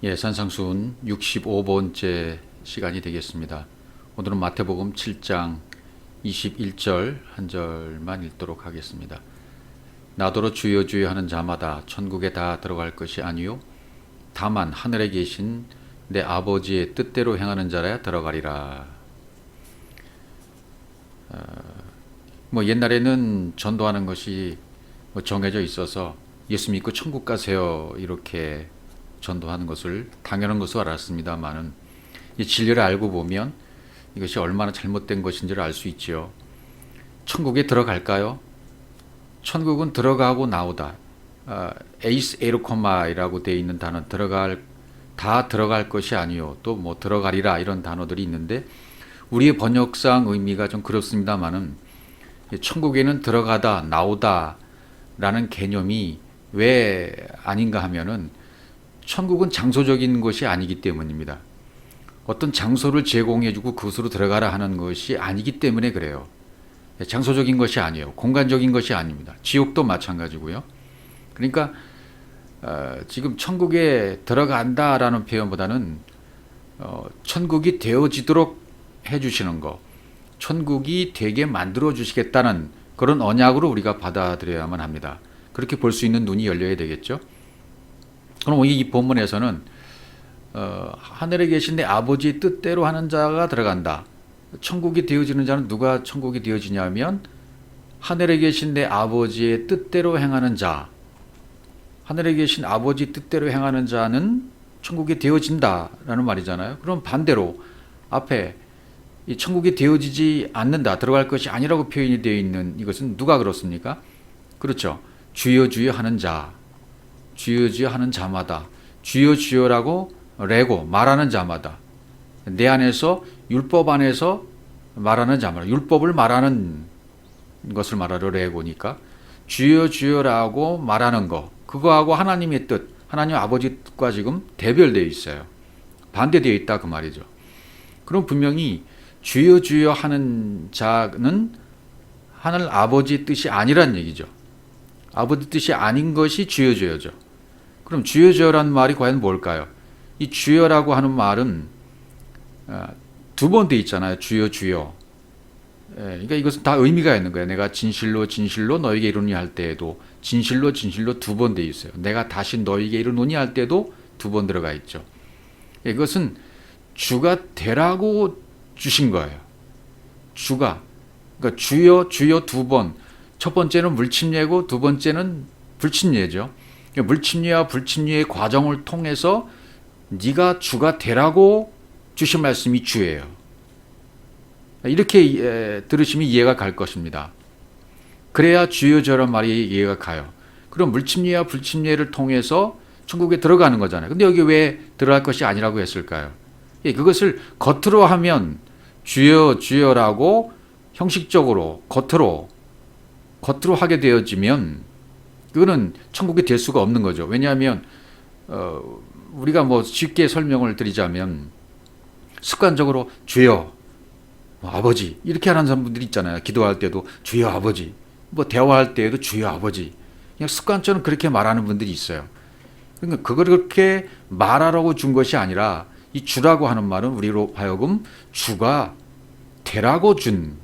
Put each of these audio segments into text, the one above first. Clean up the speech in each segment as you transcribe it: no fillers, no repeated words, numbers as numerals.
산상수훈 65번째 시간이 되겠습니다. 오늘은 마태복음 7장 21절 한 절만 읽도록 하겠습니다. 나더러 주여 주여 하는 자마다 천국에 다 들어갈 것이 아니요 다만 하늘에 계신 내 아버지의 뜻대로 행하는 자라야 들어가리라. 옛날에는 전도하는 것이 정해져 있어서 예수 믿고 천국 가세요 이렇게 전도하는 것을 당연한 것으로 알았습니다만은 이 진리를 알고 보면 이것이 얼마나 잘못된 것인지를 알 수 있지요. 천국에 들어갈까요? 천국은 들어가고 나오다. 에이스 에로코마이라고 되어 있는 단어 다 들어갈 것이 아니요. 또 들어가리라 이런 단어들이 있는데 우리의 번역상 의미가 좀 그렇습니다만은 천국에는 들어가다 나오다 라는 개념이 왜 아닌가 하면은 천국은 장소적인 것이 아니기 때문입니다. 어떤 장소를 제공해주고 그것으로 들어가라 하는 것이 아니기 때문에 그래요. 장소적인 것이 아니에요. 공간적인 것이 아닙니다. 지옥도 마찬가지고요. 그러니까 지금 천국에 들어간다라는 표현보다는 천국이 되어지도록 해주시는 것, 천국이 되게 만들어 주시겠다는 그런 언약으로 우리가 받아들여야만 합니다. 그렇게 볼 수 있는 눈이 열려야 되겠죠. 그럼 이 본문에서는 하늘에 계신 내 아버지의 뜻대로 하는 자가 들어간다. 천국이 되어지는 자는 누가 천국이 되어지냐면 하늘에 계신 내 아버지의 뜻대로 행하는 자. 하늘에 계신 아버지 뜻대로 행하는 자는 천국이 되어진다라는 말이잖아요. 그럼 반대로 앞에 이 천국이 되어지지 않는다, 들어갈 것이 아니라고 표현이 되어 있는 이것은 누가 그렇습니까? 그렇죠. 주여 주여 하는 자. 주여 주여 하는 자마다 주여 주여라고 레고 말하는 자마다 내 안에서 율법 안에서 말하는 자마다 율법을 말하는 것을 말하려 레고니까 주여 주여라고 말하는 거 그거하고 하나님의 뜻 하나님 아버지 뜻과 지금 대별되어 있어요. 반대되어 있다 그 말이죠. 그럼 분명히 주여 주여 하는 자는 하늘 아버지 뜻이 아니란 얘기죠. 아버지 뜻이 아닌 것이 주여 주여죠. 그럼 주여 주여라는 말이 과연 뭘까요? 이 주여라고 하는 말은 두 번 돼 있잖아요. 주여 주여. 그러니까 이것은 다 의미가 있는 거예요. 내가 진실로 진실로 너에게 이르노니 할 때에도 진실로 진실로 두 번 돼 있어요. 내가 다시 너에게 이르노니 할 때도 두 번 들어가 있죠. 이것은 주가 되라고 주신 거예요. 주가. 그러니까 주여 주여 두 번. 첫 번째는 물침례고 두 번째는 불침례죠. 물침례와 불침례의 과정을 통해서 네가 주가 되라고 주신 말씀이 주예요. 이렇게 들으시면 이해가 갈 것입니다. 그래야 주여 저런 말이 이해가 가요. 그럼 물침례와 불침례를 통해서 천국에 들어가는 거잖아요. 근데 여기 왜 들어갈 것이 아니라고 했을까요? 그것을 겉으로 하면 주여 주여라고 형식적으로 겉으로 하게 되어지면 그거는 천국이 될 수가 없는 거죠. 왜냐하면 우리가 쉽게 설명을 드리자면 습관적으로 주여 아버지 이렇게 하는 사람들이 있잖아요. 기도할 때도 주여 아버지 대화할 때에도 주여 아버지 그냥 습관처럼 그렇게 말하는 분들이 있어요. 그러니까 그걸 그렇게 말하라고 준 것이 아니라 이 주라고 하는 말은 우리로 하여금 주가 되라고 준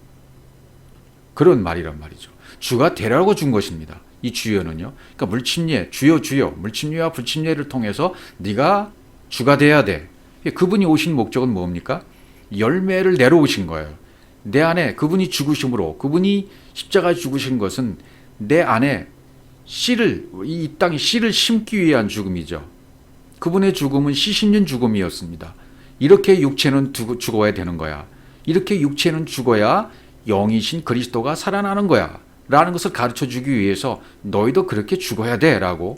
그런 말이란 말이죠. 주가 되라고 준 것입니다. 이 주여는요. 그러니까 물침례, 주여 주여, 물침례와 불침례를 통해서 네가 주가 돼야 돼. 그분이 오신 목적은 뭡니까? 열매를 내려오신 거예요. 내 안에 그분이 죽으심으로, 그분이 십자가에 죽으신 것은 내 안에 이 땅에 씨를 심기 위한 죽음이죠. 그분의 죽음은 씨 심는 죽음이었습니다. 이렇게 육체는 죽어야 되는 거야. 이렇게 육체는 죽어야 영이신 그리스도가 살아나는 거야. 라는 것을 가르쳐 주기 위해서 너희도 그렇게 죽어야 돼 라고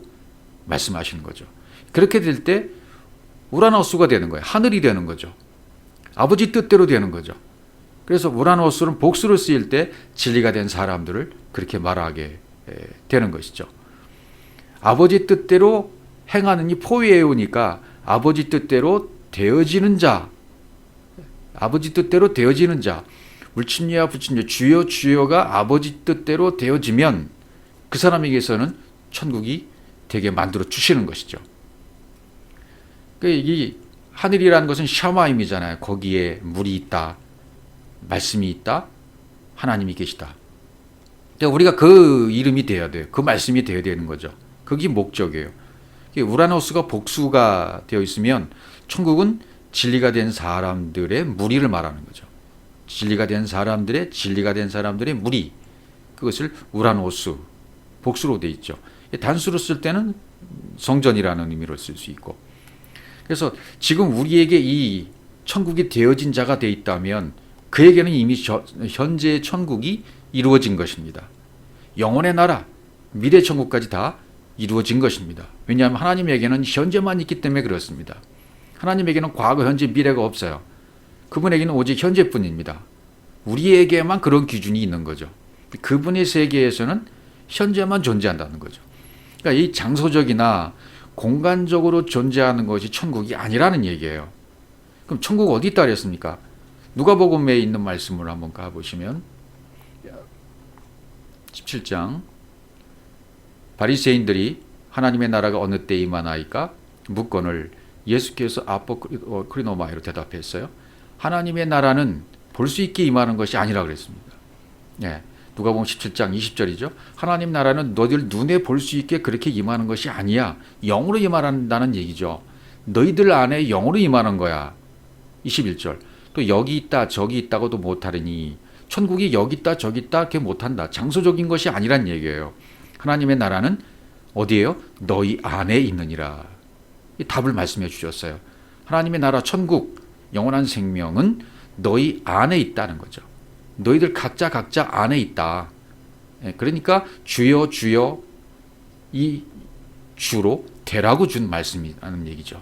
말씀하시는 거죠. 그렇게 될 때 우라노스가 되는 거예요. 하늘이 되는 거죠. 아버지 뜻대로 되는 거죠. 그래서 우라노스는 복수를 쓰일 때 진리가 된 사람들을 그렇게 말하게 되는 것이죠. 아버지 뜻대로 행하는 이 포위해오니까 아버지 뜻대로 되어지는 자 아버지 뜻대로 되어지는 자 물침례와 불침례 주여 주여가 아버지 뜻대로 되어지면 그 사람에게서는 천국이 되게 만들어 주시는 것이죠. 이 하늘이라는 것은 샤마임이잖아요. 거기에 물이 있다, 말씀이 있다, 하나님이 계시다. 그러니까 우리가 그 이름이 돼야 돼요. 그 말씀이 돼야 되는 거죠. 그게 목적이에요. 우라노스가 복수가 되어 있으면 천국은 진리가 된 사람들의 무리를 말하는 거죠. 진리가 된 사람들의 무리, 그것을 우라노스, 복수로 되어 있죠. 단수로 쓸 때는 성전이라는 의미로 쓸 수 있고. 그래서 지금 우리에게 이 천국이 되어진 자가 되어 있다면 그에게는 이미 현재의 천국이 이루어진 것입니다. 영원의 나라, 미래 천국까지 다 이루어진 것입니다. 왜냐하면 하나님에게는 현재만 있기 때문에 그렇습니다. 하나님에게는 과거, 현재, 미래가 없어요. 그분에게는 오직 현재뿐입니다. 우리에게만 그런 기준이 있는 거죠. 그분의 세계에서는 현재만 존재한다는 거죠. 그러니까 이 장소적이나 공간적으로 존재하는 것이 천국이 아니라는 얘기예요. 그럼 천국 어디 있다 그랬습니까? 누가복음에 있는 말씀을 한번 가보시면 17장 바리새인들이 하나님의 나라가 어느 때 임하나이까 묻거늘 예수께서 아포크리노마이로 대답했어요. 하나님의 나라는 볼 수 있게 임하는 것이 아니라 그랬습니다. 예, 누가복음 17장 20절이죠. 하나님 나라는 너희들 눈에 볼 수 있게 그렇게 임하는 것이 아니야. 영으로 임한다는 얘기죠. 너희들 안에 영으로 임하는 거야. 21절. 또 여기 있다 저기 있다고도 못하리니 천국이 여기 있다 저기 있다 이렇게 못한다. 장소적인 것이 아니란 얘기예요. 하나님의 나라는 어디예요? 너희 안에 있느니라. 이 답을 말씀해 주셨어요. 하나님의 나라 천국 영원한 생명은 너희 안에 있다는 거죠. 너희들 각자 안에 있다. 그러니까 주여 주여 이 주로 되라고 준 말씀이라는 얘기죠.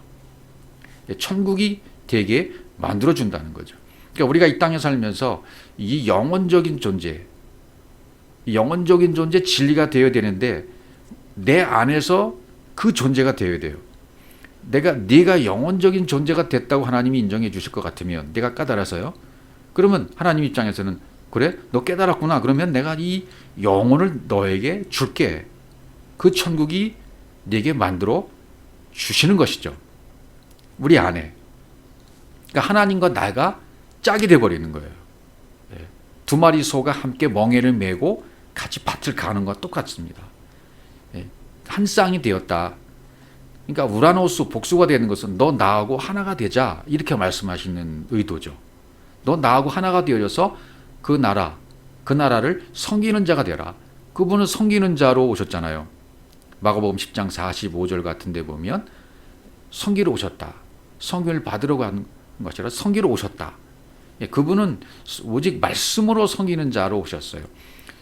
천국이 되게 만들어준다는 거죠. 그러니까 우리가 이 땅에 살면서 이 영원적인 존재 진리가 되어야 되는데 내 안에서 그 존재가 되어야 돼요. 네가 영원적인 존재가 됐다고 하나님이 인정해 주실 것 같으면 내가 까달아서요. 그러면 하나님 입장에서는 그래? 너 깨달았구나. 그러면 내가 이 영혼을 너에게 줄게. 그 천국이 네게 만들어 주시는 것이죠. 우리 안에. 그러니까 하나님과 나가 짝이 돼버리는 거예요. 두 마리 소가 함께 멍에를 메고 같이 밭을 가는 것과 똑같습니다. 한 쌍이 되었다. 그러니까 우라노스 복수가 되는 것은 너 나하고 하나가 되자 이렇게 말씀하시는 의도죠. 너 나하고 하나가 되어져서 그 나라를 섬기는 자가 되라. 그분은 섬기는 자로 오셨잖아요. 마가복음 10장 45절 같은 데 보면 섬기러 오셨다. 성경을 받으러 가는 것이 아니라 섬기러 오셨다. 그분은 오직 말씀으로 섬기는 자로 오셨어요.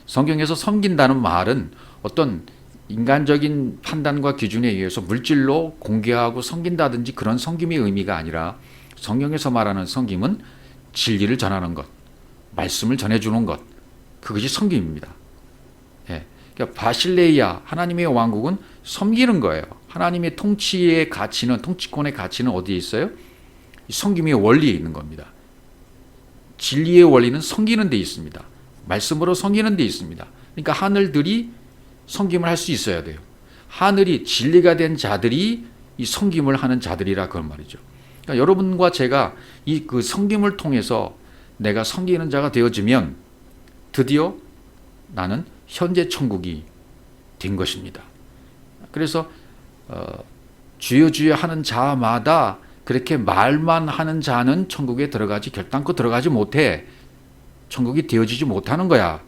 성경에서 섬긴다는 말은 어떤 인간적인 판단과 기준에 의해서 물질로 공개하고 섬긴다든지 그런 섬김의 의미가 아니라 성경에서 말하는 섬김은 진리를 전하는 것, 말씀을 전해주는 것, 그것이 섬김입니다. 그러니까 바실레이아 하나님의 왕국은 섬기는 거예요. 하나님의 통치의 가치는, 통치권의 가치는 어디에 있어요? 섬김의 원리에 있는 겁니다. 진리의 원리는 섬기는 데 있습니다. 말씀으로 섬기는 데 있습니다. 그러니까 하늘들이 섬김을 할 수 있어야 돼요. 하늘이 진리가 된 자들이 이 섬김을 하는 자들이라 그런 말이죠. 그러니까 여러분과 제가 이 그 섬김을 통해서 내가 섬기는 자가 되어지면 드디어 나는 현재 천국이 된 것입니다. 그래서 주여 주여 하는 자마다 그렇게 말만 하는 자는 천국에 결단코 들어가지 못해. 천국이 되어지지 못하는 거야.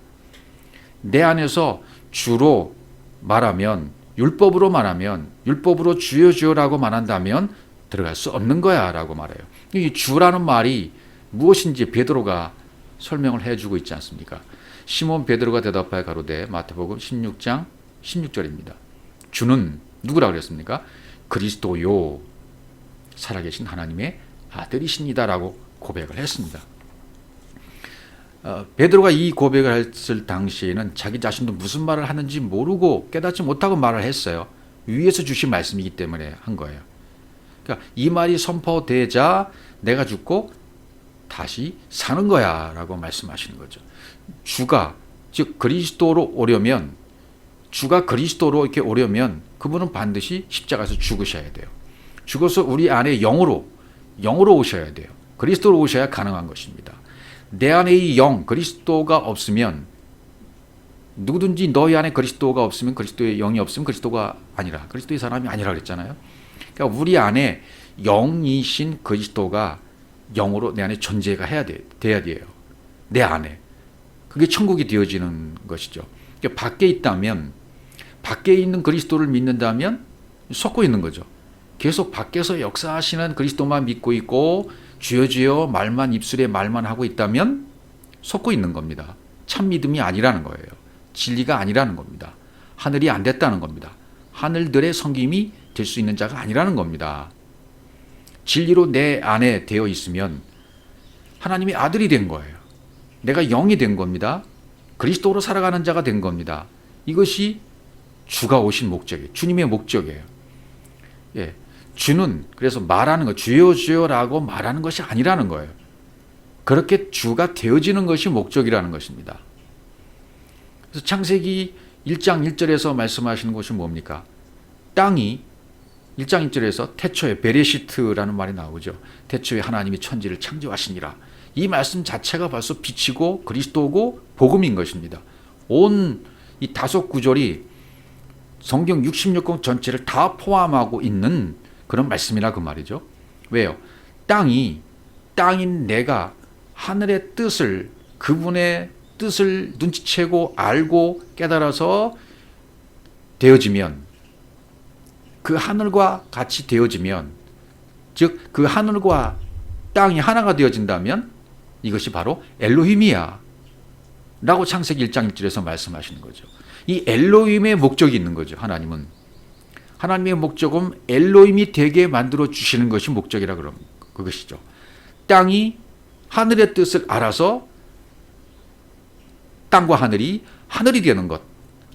내 안에서 주로 말하면, 율법으로 말하면, 율법으로 주여 주여라고 말한다면 들어갈 수 없는 거야 라고 말해요. 이 주라는 말이 무엇인지 베드로가 설명을 해주고 있지 않습니까? 시몬 베드로가 대답하여 가로되, 마태복음 16장 16절입니다. 주는 누구라고 그랬습니까? 그리스도요, 살아계신 하나님의 아들이십니다라고 고백을 했습니다. 베드로가 이 고백을 했을 당시에는 자기 자신도 무슨 말을 하는지 모르고 깨닫지 못하고 말을 했어요. 위에서 주신 말씀이기 때문에 한 거예요. 그러니까 이 말이 선포되자 내가 죽고 다시 사는 거야 라고 말씀하시는 거죠. 주가, 즉 그리스도로 오려면, 주가 그리스도로 이렇게 오려면 그분은 반드시 십자가에서 죽으셔야 돼요. 죽어서 우리 안에 영으로 오셔야 돼요. 그리스도로 오셔야 가능한 것입니다. 내 안에 이 영, 그리스도가 없으면, 누구든지 너희 안에 그리스도가 없으면, 그리스도의 영이 없으면 그리스도가 아니라, 그리스도의 사람이 아니라 그랬잖아요. 그러니까 우리 안에 영이신 그리스도가 영으로 내 안에 존재가 돼야 돼요. 내 안에. 그게 천국이 되어지는 것이죠. 그러니까 밖에 있다면, 밖에 있는 그리스도를 믿는다면 속고 있는 거죠. 계속 밖에서 역사하시는 그리스도만 믿고 있고 주여 주여 말만, 입술에 말만 하고 있다면 속고 있는 겁니다. 참 믿음이 아니라는 거예요. 진리가 아니라는 겁니다. 하늘이 안 됐다는 겁니다. 하늘들의 섬김이 될 수 있는 자가 아니라는 겁니다. 진리로 내 안에 되어 있으면 하나님의 아들이 된 거예요. 내가 영이 된 겁니다. 그리스도로 살아가는 자가 된 겁니다. 이것이 주가 오신 목적이에요. 주님의 목적이에요. 예, 주는 그래서 말하는 거, 주여 주여라고 말하는 것이 아니라는 거예요. 그렇게 주가 되어지는 것이 목적이라는 것입니다. 그래서 창세기 1장 1절에서 말씀하시는 것이 뭡니까? 땅이 1장 1절에서 태초에 베레시트라는 말이 나오죠. 태초에 하나님이 천지를 창조하시니라. 이 말씀 자체가 벌써 빛이고 그리스도고 복음인 것입니다. 온 이 다섯 구절이 성경 66권 전체를 다 포함하고 있는 그런 말씀이라 그 말이죠. 왜요? 땅인 내가 하늘의 뜻을, 그분의 뜻을 눈치채고 알고 깨달아서 되어지면, 그 하늘과 같이 되어지면, 즉 그 하늘과 땅이 하나가 되어진다면 이것이 바로 엘로힘이야 라고 창세기 1장 1절에서 말씀하시는 거죠. 이 엘로힘의 목적이 있는 거죠. 하나님의 목적은 엘로힘이 되게 만들어 주시는 것이 목적이라 그런 그것이죠. 땅이 하늘의 뜻을 알아서 땅과 하늘이 되는 것,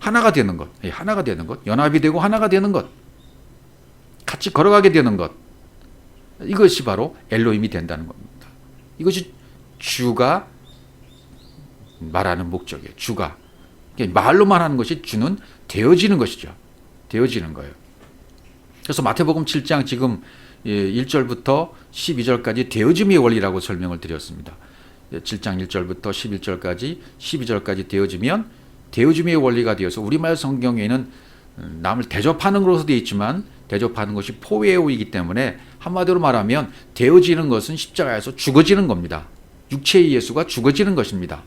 하나가 되는 것, 연합이 되고 하나가 되는 것, 같이 걸어가게 되는 것, 이것이 바로 엘로힘이 된다는 겁니다. 이것이 주가 말하는 목적이에요. 주가 말로만 하는 것이, 주는 되어지는 것이죠. 되어지는 거예요. 그래서 마태복음 7장 지금 1절부터 12절까지 되어짐의 원리라고 설명을 드렸습니다. 7장 1절부터 11절까지 12절까지 되어지면 되어짐의 원리가 되어서, 우리말 성경에는 남을 대접하는 것으로 되어 있지만 대접하는 것이 포웨오이기 때문에 한마디로 말하면 되어지는 것은 십자가에서 죽어지는 겁니다. 육체의 예수가 죽어지는 것입니다.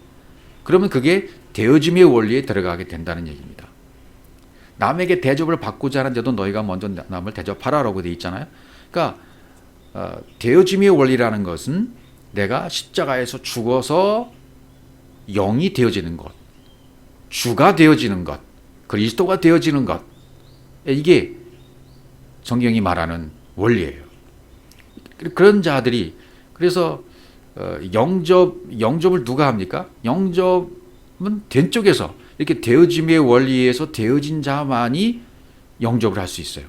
그러면 그게 되어짐의 원리에 들어가게 된다는 얘기입니다. 남에게 대접을 받고자 하는데도 너희가 먼저 남을 대접하라라고 되어 있잖아요. 그러니까 되어짐의 원리라는 것은 내가 십자가에서 죽어서 영이 되어지는 것, 주가 되어지는 것, 그리스도가 되어지는 것, 이게 성경이 말하는 원리예요. 그런 자들이, 그래서 영접을 누가 합니까? 영접은 된 쪽에서, 이렇게 되어짐의 원리에서 되어진 자만이 영접을 할 수 있어요.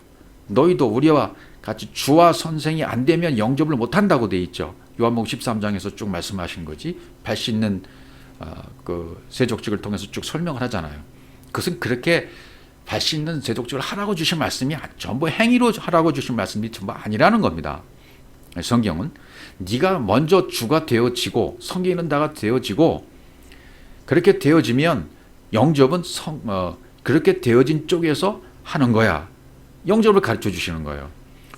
너희도 우리와 같이 주와 선생이 안 되면 영접을 못 한다고 돼 있죠. 요한복음 13장에서 쭉 말씀하신 거지. 발 씻는 그 세족직을 통해서 쭉 설명을 하잖아요. 그것은 그렇게 발 씻는 세족직을 하라고 주신 말씀이 전부 행위로 하라고 주신 말씀이 전부 아니라는 겁니다. 성경은 네가 먼저 주가 되어지고 성경은 다가 되어지고, 그렇게 되어지면 영접은 그렇게 되어진 쪽에서 하는 거야. 영접을 가르쳐 주시는 거예요.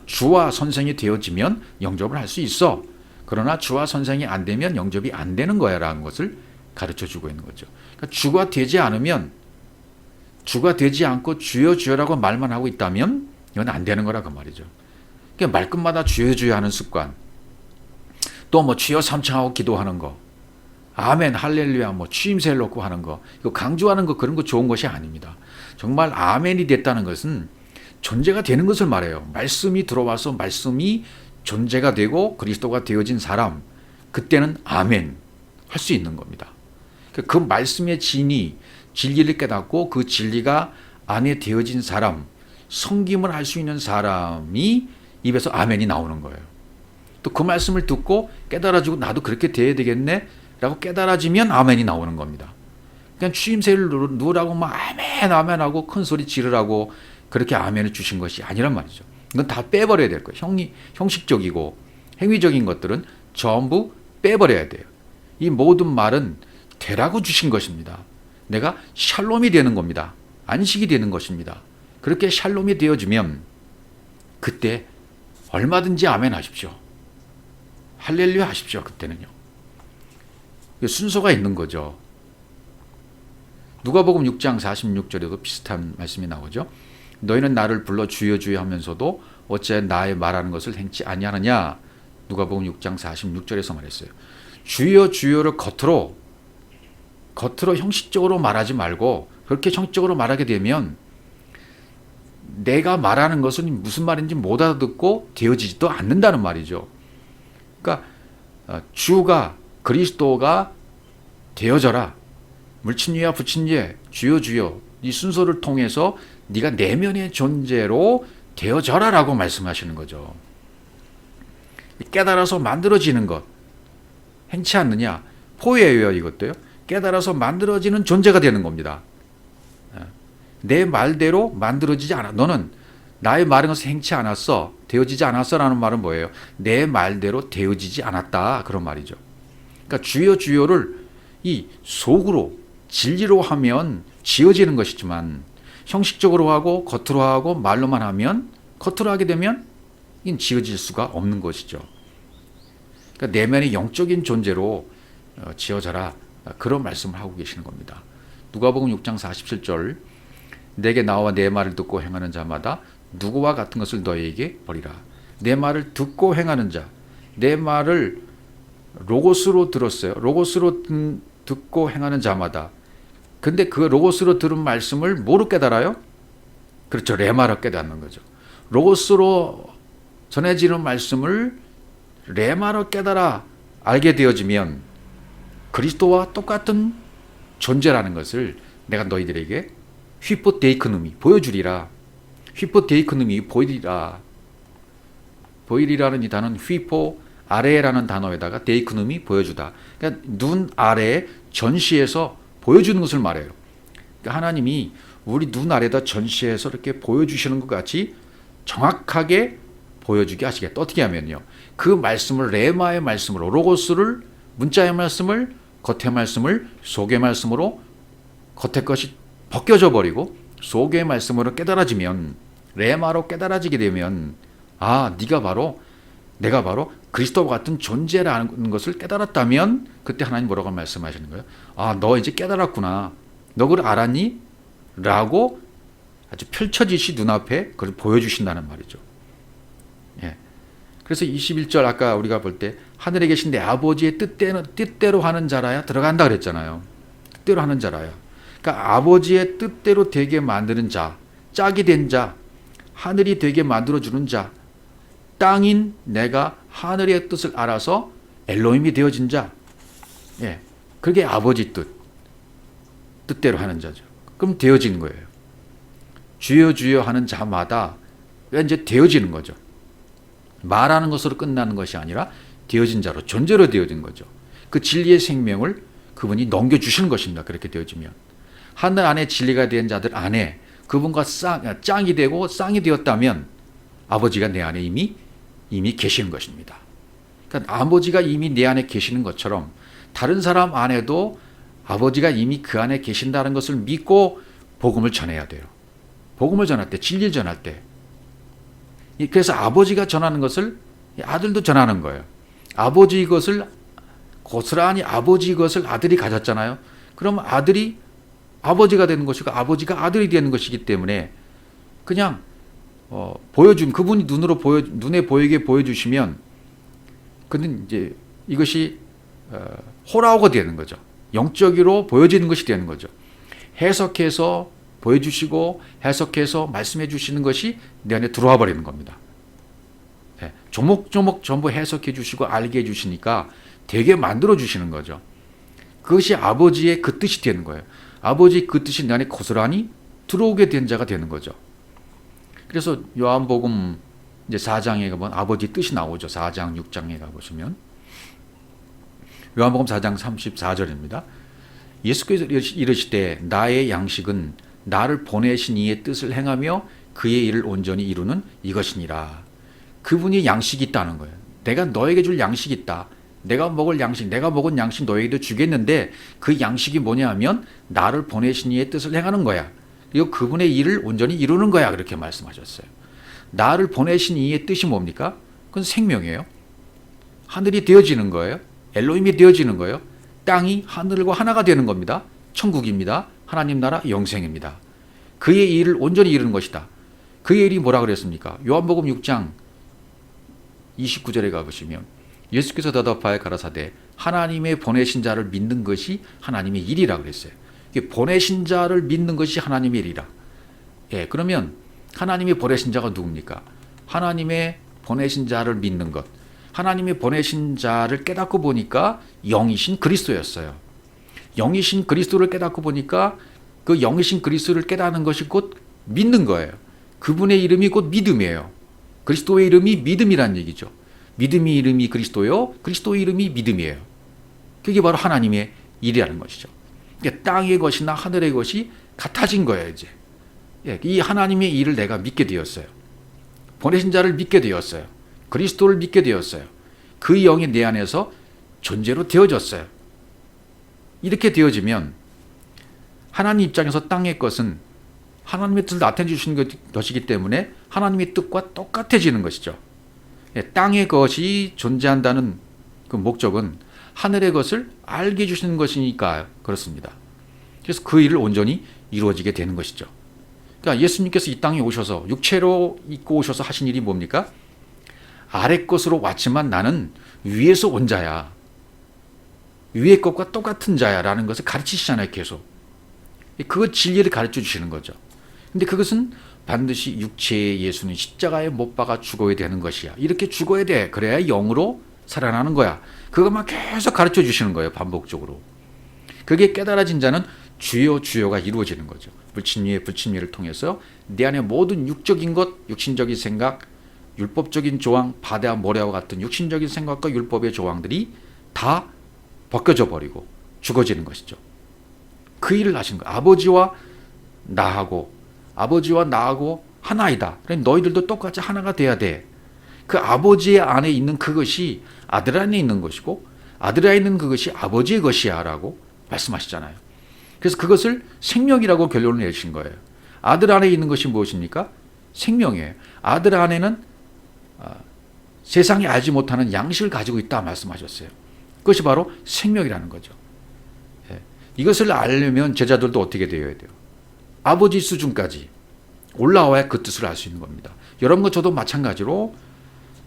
주와 선생이 되어지면 영접을 할 수 있어. 그러나 주와 선생이 안 되면 영접이 안 되는 거야 라는 것을 가르쳐 주고 있는 거죠. 그러니까 주가 되지 않으면, 주가 되지 않고 주여 주여라고 말만 하고 있다면 이건 안 되는 거라 그 말이죠. 그러니까 말끝마다 주여 주여 하는 습관, 또 뭐 주여 삼창하고 기도하는 거, 아멘 할렐루야 뭐 추임새를 놓고 하는 거, 이거 강조하는 거, 그런 거 좋은 것이 아닙니다. 정말 아멘이 됐다는 것은 존재가 되는 것을 말해요. 말씀이 들어와서 말씀이 존재가 되고 그리스도가 되어진 사람, 그때는 아멘 할 수 있는 겁니다. 그 말씀의 진리를 깨닫고 그 진리가 안에 되어진 사람, 성김을 할 수 있는 사람이 입에서 아멘이 나오는 거예요. 또 그 말씀을 듣고 깨달아지고 나도 그렇게 돼야 되겠네 라고 깨달아지면 아멘이 나오는 겁니다. 그냥 추임새를 누르라고 막 아멘 아멘 하고 큰 소리 지르라고 그렇게 아멘을 주신 것이 아니란 말이죠. 이건 다 빼버려야 될 거예요. 형식적이고 행위적인 것들은 전부 빼버려야 돼요. 이 모든 말은 되라고 주신 것입니다. 내가 샬롬이 되는 겁니다. 안식이 되는 것입니다. 그렇게 샬롬이 되어지면 그때 얼마든지 아멘 하십시오. 할렐루야 하십시오. 그때는요. 순서가 있는 거죠. 누가복음 6장 46절에도 비슷한 말씀이 나오죠. 너희는 나를 불러 주여 주여 하면서도 어째 나의 말하는 것을 행치 아니하느냐. 누가복음 6장 46절에서 말했어요. 주여 주여를 겉으로 형식적으로 말하지 말고 그렇게 형식적으로 말하게 되면 내가 말하는 것은 무슨 말인지 못 알아듣고 되어지지도 않는다는 말이죠. 그러니까 주가 그리스도가 되어져라. 물친유야 부친예 주여 주여 이 순서를 통해서 네가 내면의 존재로 되어져라라고 말씀하시는 거죠. 깨달아서 만들어지는 것 행치 않느냐 포예예요. 이것도요. 깨달아서 만들어지는 존재가 되는 겁니다. 내 말대로 만들어지지 않아. 너는 나의 말은 것을 행치 않았어. 되어지지 않았어라는 말은 뭐예요? 내 말대로 되어지지 않았다. 그런 말이죠. 그러니까 주여 주여를 이 속으로 진리로 하면 지어지는 것이지만 형식적으로 하고 겉으로 하고 말로만 하면 겉으로 하게 되면 이건 지어질 수가 없는 것이죠. 그러니까 내면의 영적인 존재로 지어져라. 그런 말씀을 하고 계시는 겁니다. 누가복음 6장 47절 내게 나와 내 말을 듣고 행하는 자마다 누구와 같은 것을 너희에게 버리라. 내 말을 듣고 행하는 자, 내 말을 로고스로 들었어요. 로고스로 듣고 행하는 자마다. 근데 그 로고스로 들은 말씀을 뭐로 깨달아요? 그렇죠. 레마로 깨닫는 거죠. 로고스로 전해지는 말씀을 레마로 깨달아 알게 되어지면 그리스도와 똑같은 존재라는 것을 내가 너희들에게 휘포데이크누미 보여주리라. 휘포데이크누미 보이리라. 보이리라는 이 단어는 휘포 아래라는 단어에다가 데이크누미 보여주다. 그러니까 눈 아래에 전시해서 보여주는 것을 말해요. 그러니까 하나님이 우리 눈 아래에다 전시해서 이렇게 보여주시는 것 같이 정확하게 보여주게 하시겠다. 어떻게 하면요. 그 말씀을 레마의 말씀으로 로고스를 문자의 말씀을 겉의 말씀을 속의 말씀으로 겉의 것이 벗겨져 버리고 속의 말씀으로 깨달아지면 레마로 깨달아지게 되면 네가 바로 내가 바로 그리스도와 같은 존재라는 것을 깨달았다면 그때 하나님 뭐라고 말씀하시는 거예요? 너 이제 깨달았구나. 너 그걸 알았니? 라고 아주 펼쳐지시 눈앞에 그걸 보여주신다는 말이죠. 예. 그래서 21절 아까 우리가 볼 때 하늘에 계신 내 아버지의 뜻대로 하는 자라야 들어간다 그랬잖아요. 뜻대로 하는 자라야. 그러니까 아버지의 뜻대로 되게 만드는 자, 짝이 된 자, 하늘이 되게 만들어주는 자, 땅인 내가 하늘의 뜻을 알아서 엘로힘이 되어진 자. 예. 그게 아버지 뜻대로 하는 자죠. 그럼 되어지는 거예요. 주여 주여 하는 자마다 이제 되어지는 거죠. 말하는 것으로 끝나는 것이 아니라 되어진 자로 존재로 되어진 거죠. 그 진리의 생명을 그분이 넘겨주시는 것입니다. 그렇게 되어지면 하늘 안에 진리가 된 자들 안에 그분과 짱이 되고 쌍이 되었다면 아버지가 내 안에 이미 계시는 것입니다. 그러니까 아버지가 이미 내 안에 계시는 것처럼 다른 사람 안에도 아버지가 이미 그 안에 계신다는 것을 믿고 복음을 전해야 돼요. 복음을 전할 때, 진리를 전할 때. 그래서 아버지가 전하는 것을 아들도 전하는 거예요. 아버지 것을 고스란히 아버지 것을 아들이 가졌잖아요. 그럼 아들이 아버지가 되는 것이고 아버지가 아들이 되는 것이기 때문에 그냥 보여준 그분이 눈에 보이게 보여주시면 근데 이제 이것이 호라오가 되는 거죠. 영적으로 보여지는 것이 되는 거죠. 해석해서 보여주시고 해석해서 말씀해 주시는 것이 내 안에 들어와 버리는 겁니다. 네, 조목조목 전부 해석해 주시고 알게 해 주시니까 되게 만들어 주시는 거죠. 그것이 아버지의 그 뜻이 되는 거예요. 아버지의 그 뜻이 내 안에 고스란히 들어오게 된 자가 되는 거죠. 그래서 요한복음 이제 4장에 가보면 아버지 뜻이 나오죠. 4장, 6장에 가보시면 요한복음 4장 34절입니다. 예수께서 이르시되 나의 양식은 나를 보내신 이의 뜻을 행하며 그의 일을 온전히 이루는 이것이니라. 그분이 양식이 있다는 거예요. 내가 너에게 줄 양식이 있다. 내가 먹을 양식, 내가 먹은 양식 너에게도 주겠는데 그 양식이 뭐냐 하면 나를 보내신 이의 뜻을 행하는 거야. 그리고 그분의 일을 온전히 이루는 거야. 그렇게 말씀하셨어요. 나를 보내신 이의 뜻이 뭡니까? 그건 생명이에요. 하늘이 되어지는 거예요. 엘로힘이 되어지는 거예요. 땅이 하늘과 하나가 되는 겁니다. 천국입니다. 하나님 나라 영생입니다. 그의 일을 온전히 이루는 것이다. 그의 일이 뭐라 그랬습니까? 요한복음 6장 29절에 가보시면 예수께서 대답하여 가라사대 하나님의 보내신 자를 믿는 것이 하나님의 일이라 그랬어요. 보내신 자를 믿는 것이 하나님의 일이라. 예, 그러면 하나님의 보내신 자가 누굽니까? 하나님의 보내신 자를 믿는 것. 하나님의 보내신 자를 깨닫고 보니까 영이신 그리스도였어요. 영이신 그리스도를 깨닫고 보니까 그 영이신 그리스도를 깨닫는 것이 곧 믿는 거예요. 그분의 이름이 곧 믿음이에요. 그리스도의 이름이 믿음이란 얘기죠. 믿음의 이름이 그리스도요, 그리스도의 이름이 믿음이에요. 그게 바로 하나님의 일이라는 것이죠. 그러니까 땅의 것이나 하늘의 것이 같아진 거예요, 이제. 예, 이 하나님의 일을 내가 믿게 되었어요. 보내신 자를 믿게 되었어요. 그리스도를 믿게 되었어요. 그 영이 내 안에서 존재로 되어졌어요. 이렇게 되어지면 하나님 입장에서 땅의 것은 하나님의 뜻을 나타내 주시는 것이기 때문에 하나님의 뜻과 똑같아지는 것이죠. 예, 땅의 것이 존재한다는 그 목적은 하늘의 것을 알게 해주시는 것이니까 그렇습니다. 그래서 그 일을 온전히 이루어지게 되는 것이죠. 그러니까 예수님께서 이 땅에 오셔서 육체로 입고 오셔서 하신 일이 뭡니까? 아래 것으로 왔지만 나는 위에서 온 자야. 위의 것과 똑같은 자야 라는 것을 가르치시잖아요, 계속. 그 진리를 가르쳐 주시는 거죠. 근데 그것은 반드시 육체의 예수는 십자가에 못 박아 죽어야 되는 것이야. 이렇게 죽어야 돼. 그래야 영으로 살아나는 거야. 그것만 계속 가르쳐 주시는 거예요, 반복적으로. 그게 깨달아진 자는 주요 주요가 이루어지는 거죠. 불친미의 불친미를 통해서 내 안에 모든 육적인 것, 육신적인 생각, 율법적인 조항, 바다와 모래와 같은 육신적인 생각과 율법의 조항들이 다 벗겨져 버리고 죽어지는 것이죠. 그 일을 하신 거예요. 아버지와 나하고 하나이다. 그러니까 너희들도 똑같이 하나가 돼야 돼. 그 아버지 안에 있는 그것이 아들 안에 있는 것이고 아들 안에 있는 그것이 아버지의 것이야 라고 말씀하시잖아요. 그래서 그것을 생명이라고 결론을 내신 거예요. 아들 안에 있는 것이 무엇입니까? 생명이에요. 아들 안에는 세상이 알지 못하는 양식을 가지고 있다 말씀하셨어요. 그것이 바로 생명이라는 거죠. 예. 이것을 알려면 제자들도 어떻게 되어야 돼요? 아버지 수준까지 올라와야 그 뜻을 알 수 있는 겁니다. 여러분과 저도 마찬가지로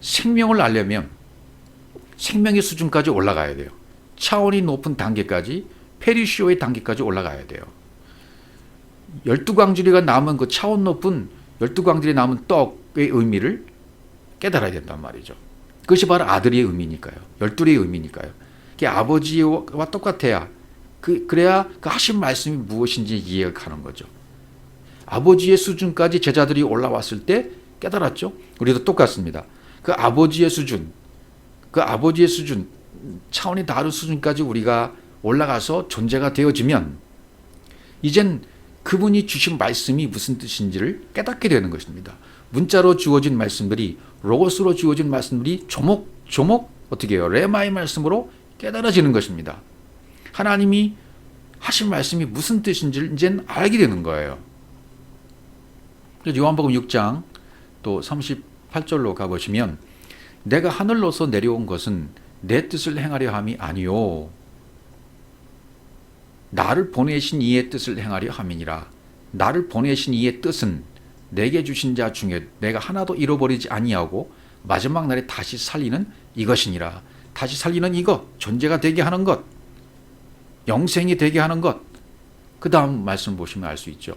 생명을 알려면 생명의 수준까지 올라가야 돼요. 차원이 높은 단계까지, 페리시오의 단계까지 올라가야 돼요. 12광주리가 남은 그 차원 높은 12광주리에 남은 떡의 의미를 깨달아야 된단 말이죠. 그것이 바로 아들의 의미니까요. 12의 의미니까요. 그게 아버지와 똑같아야 그래야 그 하신 말씀이 무엇인지 이해가 가는 거죠. 아버지의 수준까지 제자들이 올라왔을 때 깨달았죠. 우리도 똑같습니다. 그 아버지의 수준 차원이 다른 수준까지 우리가 올라가서 존재가 되어지면 이젠 그분이 주신 말씀이 무슨 뜻인지를 깨닫게 되는 것입니다. 문자로 주어진 말씀들이, 로고스로 주어진 말씀들이 조목조목 어떻게 해요? 레마의 말씀으로 깨달아지는 것입니다. 하나님이 하신 말씀이 무슨 뜻인지를 이제는 알게 되는 거예요. 그래서 요한복음 6장 또 38절로 가보시면 내가 하늘로서 내려온 것은 내 뜻을 행하려 함이 아니요 나를 보내신 이의 뜻을 행하려 함이니라. 나를 보내신 이의 뜻은 내게 주신 자 중에 내가 하나도 잃어버리지 아니하고 마지막 날에 다시 살리는 이것이니라. 다시 살리는 이것, 존재가 되게 하는 것, 영생이 되게 하는 것. 그 다음 말씀 보시면 알 수 있죠.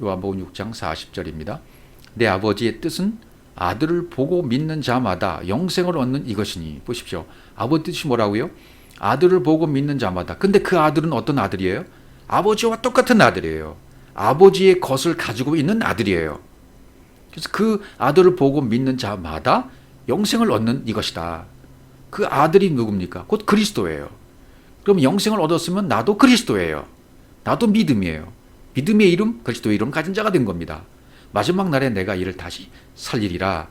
요한복음 6장 40절입니다. 내 아버지의 뜻은 아들을 보고 믿는 자마다 영생을 얻는 이것이니. 보십시오. 아버지 뜻이 뭐라고요? 아들을 보고 믿는 자마다. 근데 그 아들은 어떤 아들이에요? 아버지와 똑같은 아들이에요. 아버지의 것을 가지고 있는 아들이에요. 그래서 그 아들을 보고 믿는 자마다 영생을 얻는 이것이다. 그 아들이 누굽니까? 곧 그리스도예요. 그럼 영생을 얻었으면 나도 그리스도예요. 나도 믿음이에요. 믿음의 이름, 그리스도의 이름 가진 자가 된 겁니다. 마지막 날에 내가 이를 다시 살리리라.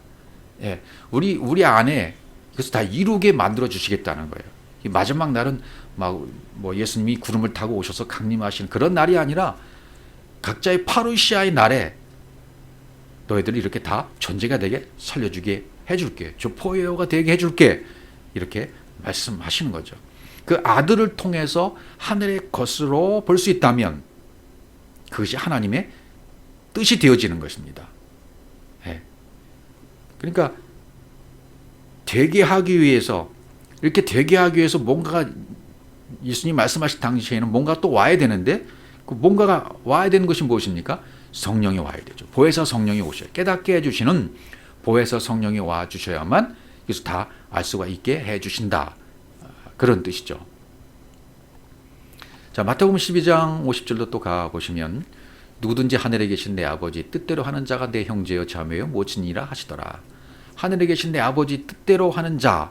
예, 우리 안에 그래서 다 이루게 만들어 주시겠다는 거예요. 이 마지막 날은 막 뭐 예수님이 구름을 타고 오셔서 강림하시는 그런 날이 아니라 각자의 파루시아의 날에 너희들을 이렇게 다 존재가 되게 살려주게 해줄게. 조포에어가 되게 해줄게. 이렇게 말씀하시는 거죠. 그 아들을 통해서 하늘의 것으로 볼 수 있다면 그것이 하나님의 뜻이 되어지는 것입니다. 예. 그러니까 되게 하기 위해서 이렇게 되게 하기 위해서 뭔가가 예수님 말씀하신 당시에는 뭔가 또 와야 되는데 그 뭔가가 와야 되는 것이 무엇입니까? 성령이 와야 되죠. 보혜사 성령이 오셔야 깨닫게 해주시는 보혜사 성령이 와 주셔야만 그래서 다 알 수가 있게 해주신다. 그런 뜻이죠. 자, 마태복음 12장 50절로 또 가보시면 누구든지 하늘에 계신 내 아버지 뜻대로 하는 자가 내 형제여 자매여 모친이라 하시더라. 하늘에 계신 내 아버지 뜻대로 하는 자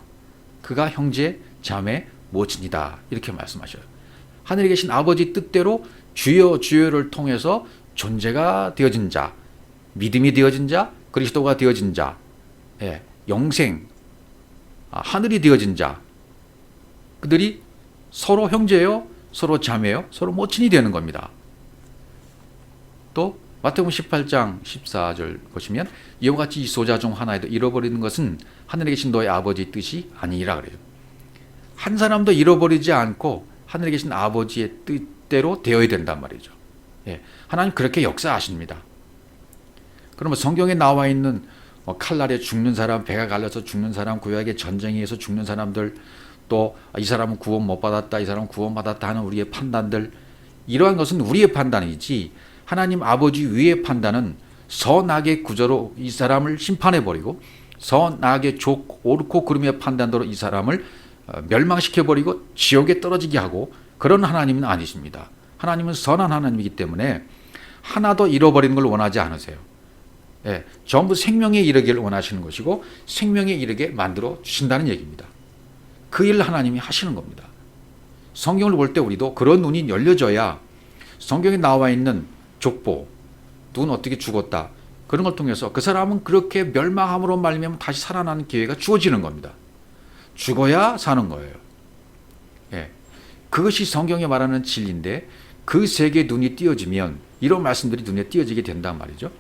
그가 형제 자매 모친이다. 이렇게 말씀하셔요. 하늘에 계신 아버지 뜻대로 주여 주여를 통해서 존재가 되어진 자, 믿음이 되어진 자, 그리스도가 되어진 자, 예, 영생, 하늘이 되어진 자, 그들이 서로 형제요, 서로 자매요, 서로 모친이 되는 겁니다. 또 마태복음 18장 14절 보시면 이와 같이 이 소자 중 하나에도 잃어버리는 것은 하늘에 계신 너의 아버지의 뜻이 아니라 그래요. 한 사람도 잃어버리지 않고 하늘에 계신 아버지의 뜻대로 되어야 된단 말이죠. 예, 하나님 그렇게 역사하십니다. 그러면 성경에 나와 있는 칼날에 죽는 사람, 배가 갈려서 죽는 사람, 구약의 전쟁에 의해서 죽는 사람들, 또 이 사람은 구원 못 받았다, 이 사람은 구원 받았다 하는 우리의 판단들, 이러한 것은 우리의 판단이지 하나님 아버지 위의 판단은 선악의 구조로 이 사람을 심판해버리고 선악의 옳고 그름의 판단대로 이 사람을 멸망시켜버리고 지옥에 떨어지게 하고 그런 하나님은 아니십니다. 하나님은 선한 하나님이기 때문에 하나도 잃어버리는 걸 원하지 않으세요. 예, 전부 생명에 이르기를 원하시는 것이고 생명에 이르게 만들어 주신다는 얘기입니다. 그 일을 하나님이 하시는 겁니다. 성경을 볼 때 우리도 그런 눈이 열려져야 성경에 나와 있는 족보, 누군 어떻게 죽었다, 그런 걸 통해서 그 사람은 그렇게 멸망함으로 말미암아 다시 살아나는 기회가 주어지는 겁니다. 죽어야 사는 거예요. 예, 그것이 성경에 말하는 진리인데 그 세계에 눈이 띄어지면 이런 말씀들이 눈에 띄어지게 된단 말이죠.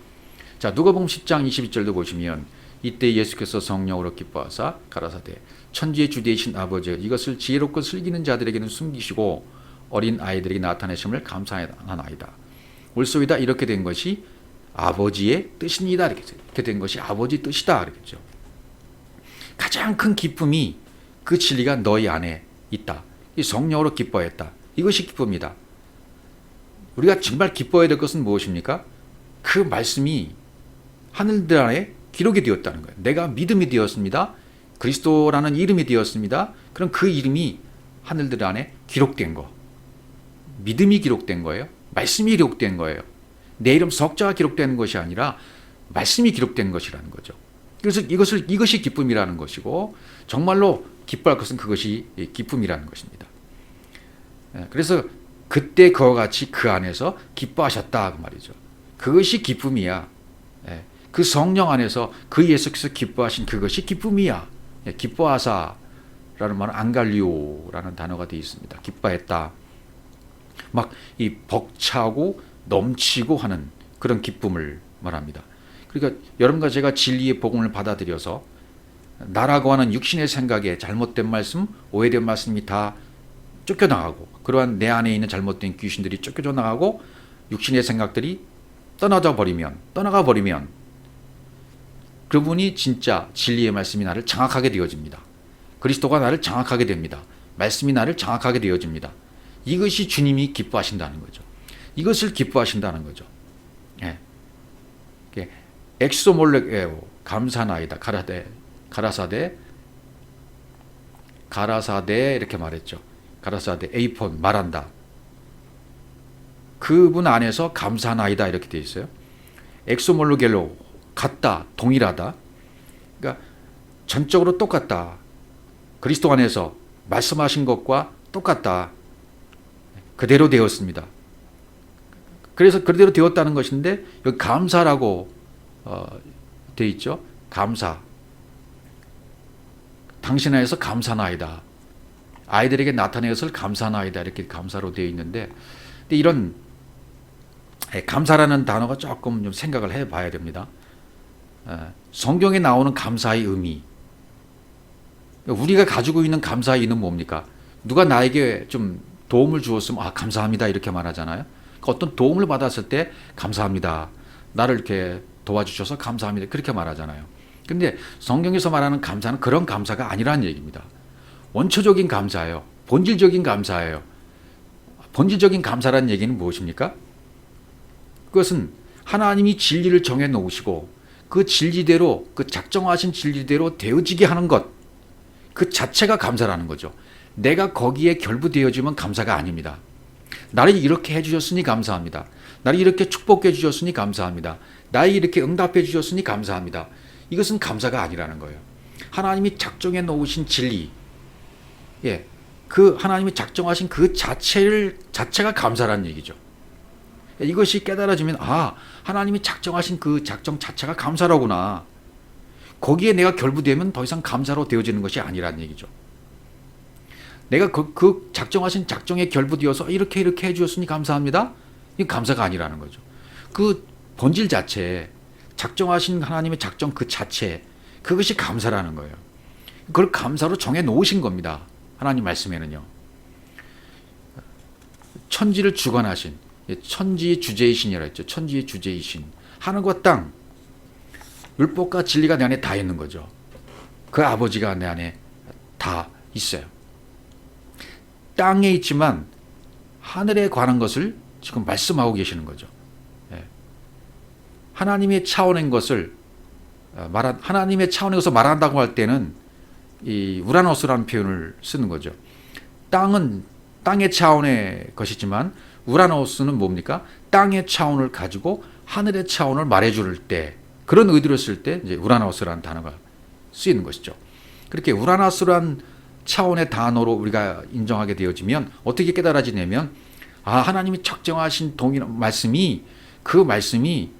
자, 누가복음 10장 22절도 보시면 이때 예수께서 성령으로 기뻐하사 가라사대 천지의 주 되신 아버지 이것을 지혜롭고 슬기는 자들에게는 숨기시고 어린 아이들에게 나타내심을 감사하나이다. 올소이다 이렇게 된 것이 아버지의 뜻입니다. 이렇게 된 것이 아버지 뜻이다. 그랬죠. 가장 큰 기쁨이 그 진리가 너희 안에 있다. 이 성령으로 기뻐했다. 이것이 기쁨이다. 우리가 정말 기뻐해야 될 것은 무엇입니까? 그 말씀이 하늘들 안에 기록이 되었다는 거예요. 내가 믿음이 되었습니다. 그리스도라는 이름이 되었습니다. 그럼 그 이름이 하늘들 안에 기록된 거. 믿음이 기록된 거예요. 말씀이 기록된 거예요. 내 이름 석자가 기록된 것이 아니라 말씀이 기록된 것이라는 거죠. 그래서 이것이 기쁨이라는 것이고 정말로 기뻐할 것은 그것이 기쁨이라는 것입니다. 그래서 그때 그와 같이 그 안에서 기뻐하셨다 그 말이죠. 그것이 기쁨이야. 그 성령 안에서 그 예수께서 기뻐하신 그것이 기쁨이야. 기뻐하사라는 말은 안갈리오라는 단어가 되어 있습니다. 기뻐했다. 막 이 벅차고 넘치고 하는 그런 기쁨을 말합니다. 그러니까 여러분과 제가 진리의 복음을 받아들여서 나라고 하는 육신의 생각에 잘못된 말씀, 오해된 말씀이 다 쫓겨나가고 그러한 내 안에 있는 잘못된 귀신들이 쫓겨져 나가고 육신의 생각들이 떠나가 버리면 그분이 진짜 진리의 말씀이 나를 장악하게 되어집니다. 그리스도가 나를 장악하게 됩니다. 말씀이 나를 장악하게 되어집니다. 이것이 주님이 기뻐하신다는 거죠. 이것을 기뻐하신다는 거죠. 예. 엑소몰렉에오 감사나이다. 가라사대 이렇게 말했죠. 가라사대 에이폰 말한다. 그분 안에서 감사나이다 이렇게 되어 있어요. 엑소몰로겔로 같다, 동일하다. 그러니까 전적으로 똑같다. 그리스도 안에서 말씀하신 것과 똑같다. 그대로 되었습니다. 그래서 그대로 되었다는 것인데 여기 감사라고 돼 있죠. 감사. 당신 안에서 감사나이다. 아이들에게 나타낸 것을 감사나이다. 이렇게 감사로 되어 있는데, 근데 이런 감사라는 단어가 조금 좀 생각을 해봐야 됩니다. 성경에 나오는 감사의 의미, 우리가 가지고 있는 감사의 의미는 뭡니까? 누가 나에게 좀 도움을 주었으면 감사합니다 이렇게 말하잖아요. 어떤 도움을 받았을 때 감사합니다. 나를 이렇게 도와주셔서 감사합니다. 그렇게 말하잖아요. 근데 성경에서 말하는 감사는 그런 감사가 아니라는 얘기입니다. 원초적인 감사예요. 본질적인 감사예요. 본질적인 감사라는 얘기는 무엇입니까? 그것은 하나님이 진리를 정해 놓으시고 그 진리대로, 그 작정하신 진리대로 되어지게 하는 것, 그 자체가 감사라는 거죠. 내가 거기에 결부되어지면 감사가 아닙니다. 나를 이렇게 해주셨으니 감사합니다. 나를 이렇게 축복해 주셨으니 감사합니다. 나에게 이렇게 응답해 주셨으니 감사합니다. 이것은 감사가 아니라는 거예요. 하나님이 작정해 놓으신 진리, 그 하나님이 작정하신 그 자체가 감사라는 얘기죠. 이것이 깨달아지면 하나님이 작정하신 그 작정 자체가 감사라구나. 거기에 내가 결부되면 더 이상 감사로 되어지는 것이 아니라는 얘기죠. 내가 그 작정하신 작정에 결부되어서 이렇게 해주셨으니 감사합니다. 이건 감사가 아니라는 거죠. 그 본질 자체, 작정하신 하나님의 작정 그 자체, 그것이 감사라는 거예요. 그걸 감사로 정해 놓으신 겁니다. 하나님 말씀에는요. 천지를 주관하신, 천지의 주제이신이라 했죠. 천지의 주제이신. 하늘과 땅, 율법과 진리가 내 안에 다 있는 거죠. 그 아버지가 내 안에 다 있어요. 땅에 있지만 하늘에 관한 것을 지금 말씀하고 계시는 거죠. 하나님의 차원인 것을 하나님의 차원의 것을 말한다고 할 때는 이 우라노스라는 표현을 쓰는 거죠. 땅은 땅의 차원의 것이지만 우라노스는 뭡니까? 땅의 차원을 가지고 하늘의 차원을 말해줄 때, 그런 의도로 쓸 때 이제 우라노스라는 단어가 쓰이는 것이죠. 그렇게 우라노스라는 차원의 단어로 우리가 인정하게 되어지면 어떻게 깨달아지냐면 하나님이 작정하신 동일한 말씀이, 그 말씀이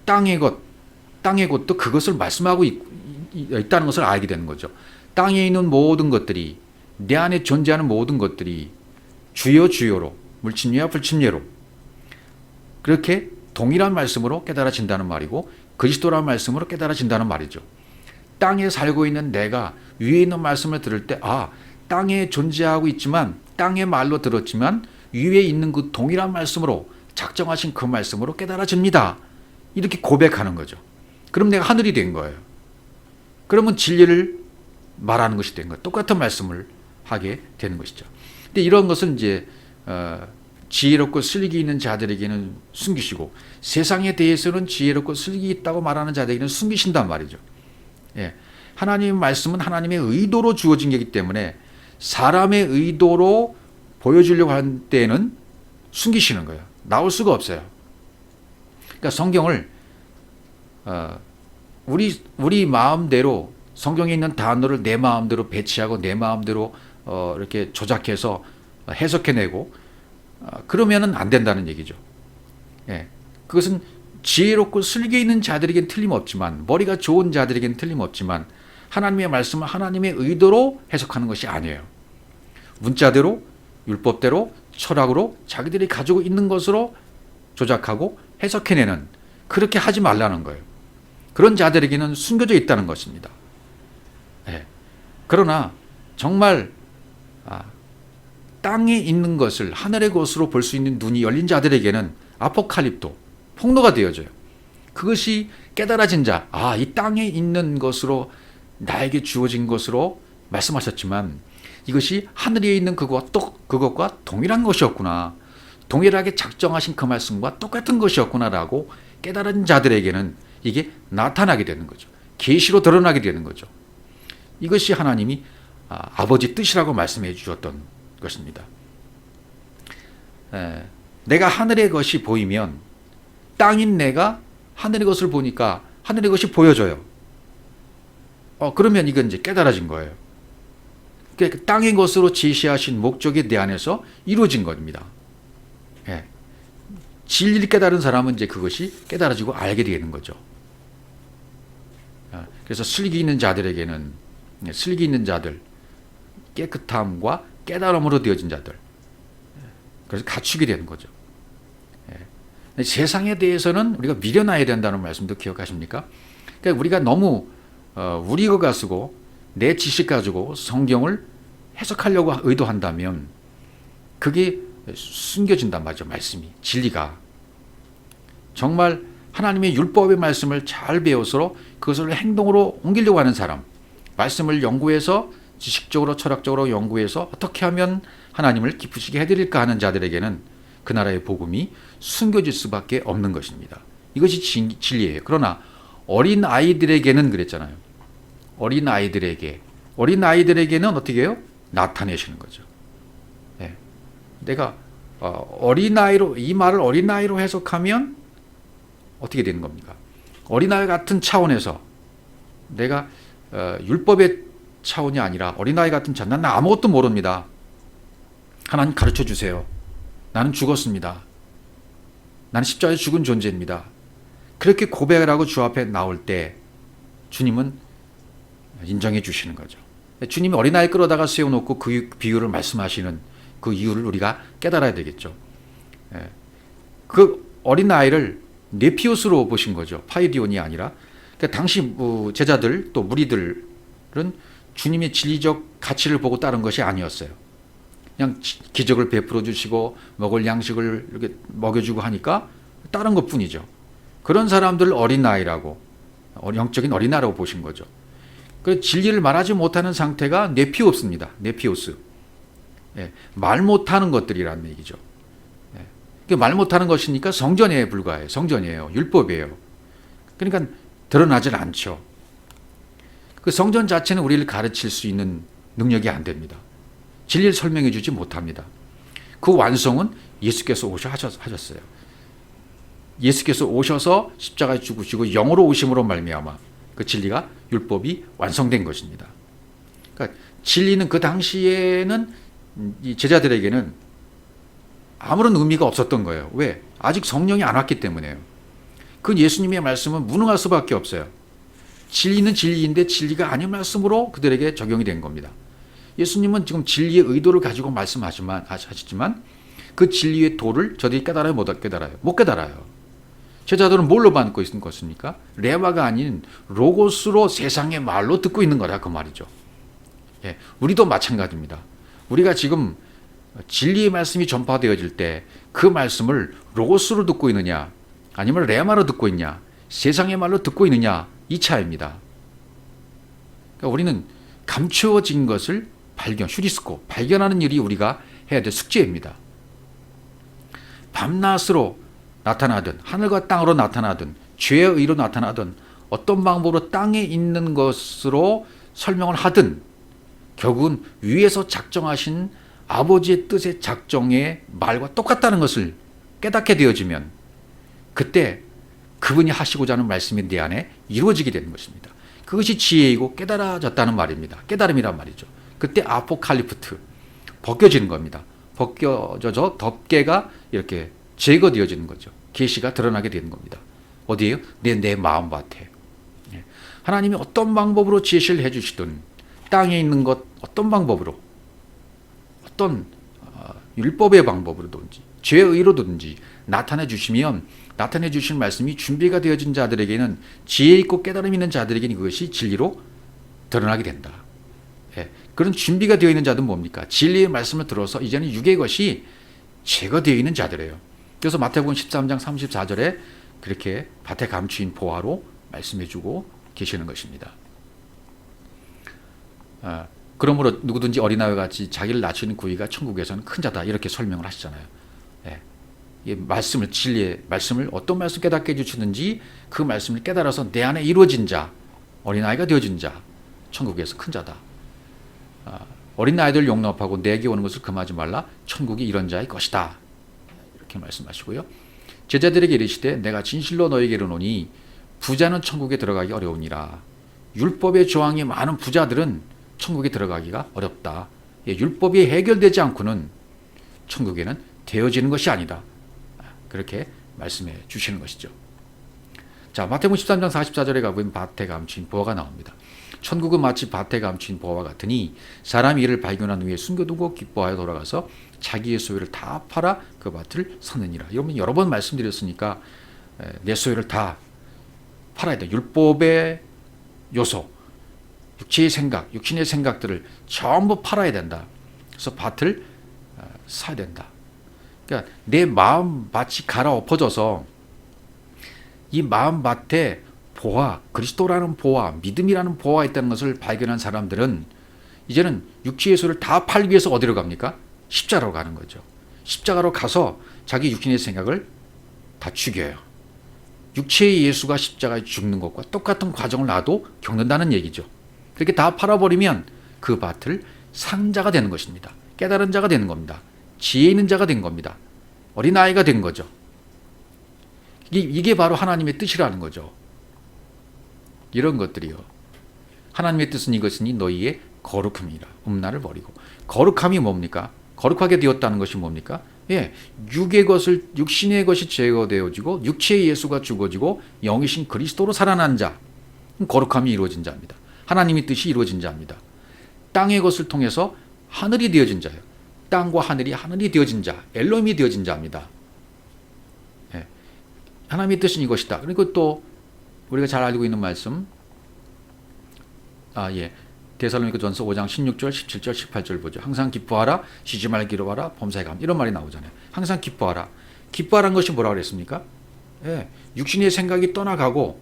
땅의 것도 그것을 말씀하고 있다는 것을 알게 되는 거죠. 땅에 있는 모든 것들이, 내 안에 존재하는 모든 것들이 주요로, 물침례와 불침례로 그렇게 동일한 말씀으로 깨달아진다는 말이고, 그리스도라는 말씀으로 깨달아진다는 말이죠. 땅에 살고 있는 내가 위에 있는 말씀을 들을 때 땅에 존재하고 있지만, 땅의 말로 들었지만 위에 있는 그 동일한 말씀으로, 작정하신 그 말씀으로 깨달아집니다. 이렇게 고백하는 거죠. 그럼 내가 하늘이 된 거예요. 그러면 진리를 말하는 것이 된 거예요. 똑같은 말씀을 하게 되는 것이죠. 근데 이런 것은 이제 지혜롭고 슬기 있는 자들에게는 숨기시고, 세상에 대해서는 지혜롭고 슬기 있다고 말하는 자들에게는 숨기신단 말이죠. 하나님의 말씀은 하나님의 의도로 주어진 것이기 때문에 사람의 의도로 보여주려고 할 때는 숨기시는 거예요. 나올 수가 없어요. 그러니까 성경을 우리 마음대로, 성경에 있는 단어를 내 마음대로 배치하고 내 마음대로 이렇게 조작해서 해석해내고 그러면은 안 된다는 얘기죠. 그것은 지혜롭고 슬기 있는 자들에겐 틀림없지만, 머리가 좋은 자들에겐 틀림없지만, 하나님의 말씀은 하나님의 의도로 해석하는 것이 아니에요. 문자대로, 율법대로, 철학으로 자기들이 가지고 있는 것으로 조작하고 해석해내는, 그렇게 하지 말라는 거예요. 그런 자들에게는 숨겨져 있다는 것입니다. 그러나 정말 땅에 있는 것을 하늘의 것으로 볼 수 있는 눈이 열린 자들에게는 아포칼립토, 폭로가 되어져요. 그것이 깨달아진 자, 이 땅에 있는 것으로, 나에게 주어진 것으로 말씀하셨지만 이것이 하늘에 있는 그것과 동일한 것이었구나, 동일하게 작정하신 그 말씀과 똑같은 것이었구나라고 깨달은 자들에게는 이게 나타나게 되는 거죠. 계시로 드러나게 되는 거죠. 이것이 하나님이 아버지 뜻이라고 말씀해 주셨던 것입니다. 내가 하늘의 것이 보이면, 땅인 내가 하늘의 것을 보니까 하늘의 것이 보여져요. 그러면 이건 이제 깨달아진 거예요. 그러니까 땅의 것으로 제시하신 목적이 내 안에서 이루어진 겁니다. 진리를 깨달은 사람은 이제 그것이 깨달아지고 알게 되는 거죠. 그래서 슬기 있는 자들에게는 슬기 있는 자들, 깨끗함과 깨달음으로 되어진 자들, 그래서 갖추게 되는 거죠. 세상에 대해서는 우리가 미련해야 된다는 말씀도 기억하십니까? 그러니까 우리가 너무 우리 거가 쓰고 내 지식 가지고 성경을 해석하려고 의도한다면 그게 숨겨진단 말이죠. 말씀이, 진리가. 정말 하나님의 율법의 말씀을 잘 배워서 그것을 행동으로 옮기려고 하는 사람, 말씀을 연구해서 지식적으로 철학적으로 연구해서 어떻게 하면 하나님을 기쁘시게 해드릴까 하는 자들에게는 그 나라의 복음이 숨겨질 수밖에 없는 것입니다. 이것이 진리예요. 그러나 어린 아이들에게는 그랬잖아요. 어린 아이들에게는 어떻게 해요? 나타내시는 거죠. 네. 내가 어린아이로, 이 말을 어린아이로 해석하면 어떻게 되는 겁니까? 어린아이 같은 차원에서 내가 율법의 차원이 아니라 어린아이 같은 차원, 나는 아무것도 모릅니다. 하나님 가르쳐 주세요. 나는 죽었습니다. 나는 십자가에 죽은 존재입니다. 그렇게 고백을 하고 주 앞에 나올 때 주님은 인정해 주시는 거죠. 주님이 어린아이 끌어다가 세워놓고 그 비유를 말씀하시는 그 이유를 우리가 깨달아야 되겠죠. 그 어린아이를 네피오스로 보신 거죠. 파이디온이 아니라. 그러니까 당시 제자들 또 무리들은 주님의 진리적 가치를 보고 따른 것이 아니었어요. 그냥 기적을 베풀어 주시고 먹을 양식을 이렇게 먹여주고 하니까 따른 것 뿐이죠. 그런 사람들을 어린아이라고, 영적인 어린아이라고 보신 거죠. 그 진리를 말하지 못하는 상태가 네피오스입니다. 네피오스. 말 못하는 것들이라는 얘기죠. 말 못하는 것이니까 성전에 불과해요. 성전이에요. 율법이에요. 그러니까 드러나질 않죠. 그 성전 자체는 우리를 가르칠 수 있는 능력이 안 됩니다. 진리를 설명해 주지 못합니다. 그 완성은 예수께서 하셨어요. 예수께서 오셔서 십자가에 죽으시고 영으로 오심으로 말미암아 그 진리가, 율법이 완성된 것입니다. 그러니까 진리는 그 당시에는 이 제자들에게는 아무런 의미가 없었던 거예요. 왜? 아직 성령이 안 왔기 때문에요. 그 예수님의 말씀은 무능할 수밖에 없어요. 진리는 진리인데 진리가 아닌 말씀으로 그들에게 적용이 된 겁니다. 예수님은 지금 진리의 의도를 가지고 말씀하시지만 그 진리의 도를 저들이 깨달아요? 못 깨달아요? 못 깨달아요. 제자들은 뭘로 받고 있는 것입니까? 레마가 아닌 로고스로 세상의 말로 듣고 있는 거다, 그 말이죠. 우리도 마찬가지입니다. 우리가 지금 진리의 말씀이 전파되어질 때 그 말씀을 로고스로 듣고 있느냐, 아니면 레마로 듣고 있냐, 세상의 말로 듣고 있느냐, 이 차이입니다. 그러니까 우리는 감추어진 것을 휴리스코, 발견하는 일이 우리가 해야 될 숙제입니다. 밤낮으로 나타나든 하늘과 땅으로 나타나든 죄의 의로 나타나든 어떤 방법으로 땅에 있는 것으로 설명을 하든 결국은 위에서 작정하신 아버지의 뜻의 작정의 말과 똑같다는 것을 깨닫게 되어지면 그때 그분이 하시고자 하는 말씀이 내 안에 이루어지게 되는 것입니다. 그것이 지혜이고 깨달아졌다는 말입니다. 깨달음이란 말이죠. 그때 아포칼리프트, 벗겨지는 겁니다. 벗겨져서 덮개가 이렇게 제거되어지는 거죠. 계시가 드러나게 되는 겁니다. 어디에요? 내 마음밭에. 하나님이 어떤 방법으로 제시를 해주시든 땅에 있는 것 어떤 방법으로, 어떤 율법의 방법으로든지 죄의 의로든지 나타내 주시면, 나타내 주신 말씀이 준비가 되어진 자들에게는, 지혜 있고 깨달음 있는 자들에게는 그것이 진리로 드러나게 된다. 그런 준비가 되어 있는 자들은 뭡니까? 진리의 말씀을 들어서 이제는 육의 것이 제거되어 있는 자들이에요. 그래서 마태복음 13장 34절에 그렇게 밭에 감추인 보화로 말씀해주고 계시는 것입니다. 그러므로 누구든지 어린아이와 같이 자기를 낮추는 구의가 천국에서는 큰 자다, 이렇게 설명을 하시잖아요. 이 말씀을, 진리의 말씀을 어떤 말씀 깨닫게 해주시는지 그 말씀을 깨달아서 내 안에 이루어진 자, 어린아이가 되어진 자, 천국에서 큰 자다. 어린아이들 용납하고 내게 오는 것을 금하지 말라. 천국이 이런 자의 것이다. 이렇게 말씀하시고요. 제자들에게 이르시되 내가 진실로 너에게 이르노니 부자는 천국에 들어가기 어려우니라. 율법의 조항이 많은 부자들은 천국에 들어가기가 어렵다. 율법이 해결되지 않고는 천국에는 되어지는 것이 아니다. 그렇게 말씀해 주시는 것이죠. 자, 자, 마태복음 13장 44절에 가보면 밭에 감추인 보화가 나옵니다. 천국은 마치 밭에 감추인 보화와 같으니 사람이 이를 발견한 후에 숨겨두고 기뻐하여 돌아가서 자기의 소유를 다 팔아 그 밭을 사느니라. 여러분 여러 번 말씀드렸으니까 내 소유를 다 팔아야 돼. 율법의 요소, 육체의 생각, 육신의 생각들을 전부 팔아야 된다. 그래서 밭을 사야 된다. 그러니까 내 마음 밭이 갈아엎어져서 이 마음 밭에 보화, 그리스도라는 보화, 믿음이라는 보화가 있다는 것을 발견한 사람들은 이제는 육체의 소를 다 팔기 위해서 어디로 갑니까? 십자가로 가는 거죠. 십자가로 가서 자기 육신의 생각을 다 죽여요. 육체의 예수가 십자가에 죽는 것과 똑같은 과정을 나도 겪는다는 얘기죠. 그렇게 다 팔아버리면 그 밭을 산 자가 되는 것입니다. 깨달은 자가 되는 겁니다. 지혜 있는 자가 된 겁니다. 어린아이가 된 거죠. 이게 바로 하나님의 뜻이라는 거죠. 이런 것들이요. 하나님의 뜻은 이것이니 너희의 거룩함이라. 음란을 버리고. 거룩함이 뭡니까? 거룩하게 되었다는 것이 뭡니까? 예, 육신의 것이 제거되어지고 육체의 예수가 죽어지고 영이신 그리스도로 살아난 자. 거룩함이 이루어진 자입니다. 하나님의 뜻이 이루어진 자입니다. 땅의 것을 통해서 하늘이 되어진 자예요. 땅과 하늘이 되어진 자, 엘롬이 되어진 자입니다. 예, 하나님의 뜻은 이것이다. 그리고 또 우리가 잘 알고 있는 말씀, 데살로니가전서 5장 16절, 17절, 18절 보죠. 항상 기뻐하라, 쉬지 말고 기도하라, 범사에 감. 이런 말이 나오잖아요. 항상 기뻐하라. 기뻐하라는 것이 뭐라고 그랬습니까? 예, 육신의 생각이 떠나가고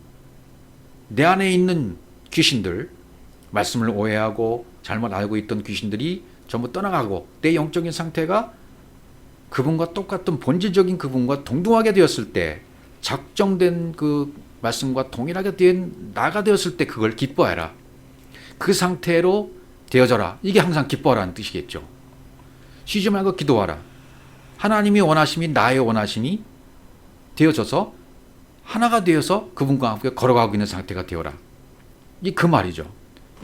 내 안에 있는 귀신들, 말씀을 오해하고 잘못 알고 있던 귀신들이 전부 떠나가고 내 영적인 상태가 그분과 똑같은 본질적인 그분과 동등하게 되었을 때, 작정된 그 말씀과 동일하게 된 나가 되었을 때 그걸 기뻐해라. 그 상태로 되어져라. 이게 항상 기뻐하라는 뜻이겠죠. 쉬지 말고 기도하라. 하나님이 원하심이 나의 원하심이 되어져서 하나가 되어서 그분과 함께 걸어가고 있는 상태가 되어라. 이게 그 말이죠.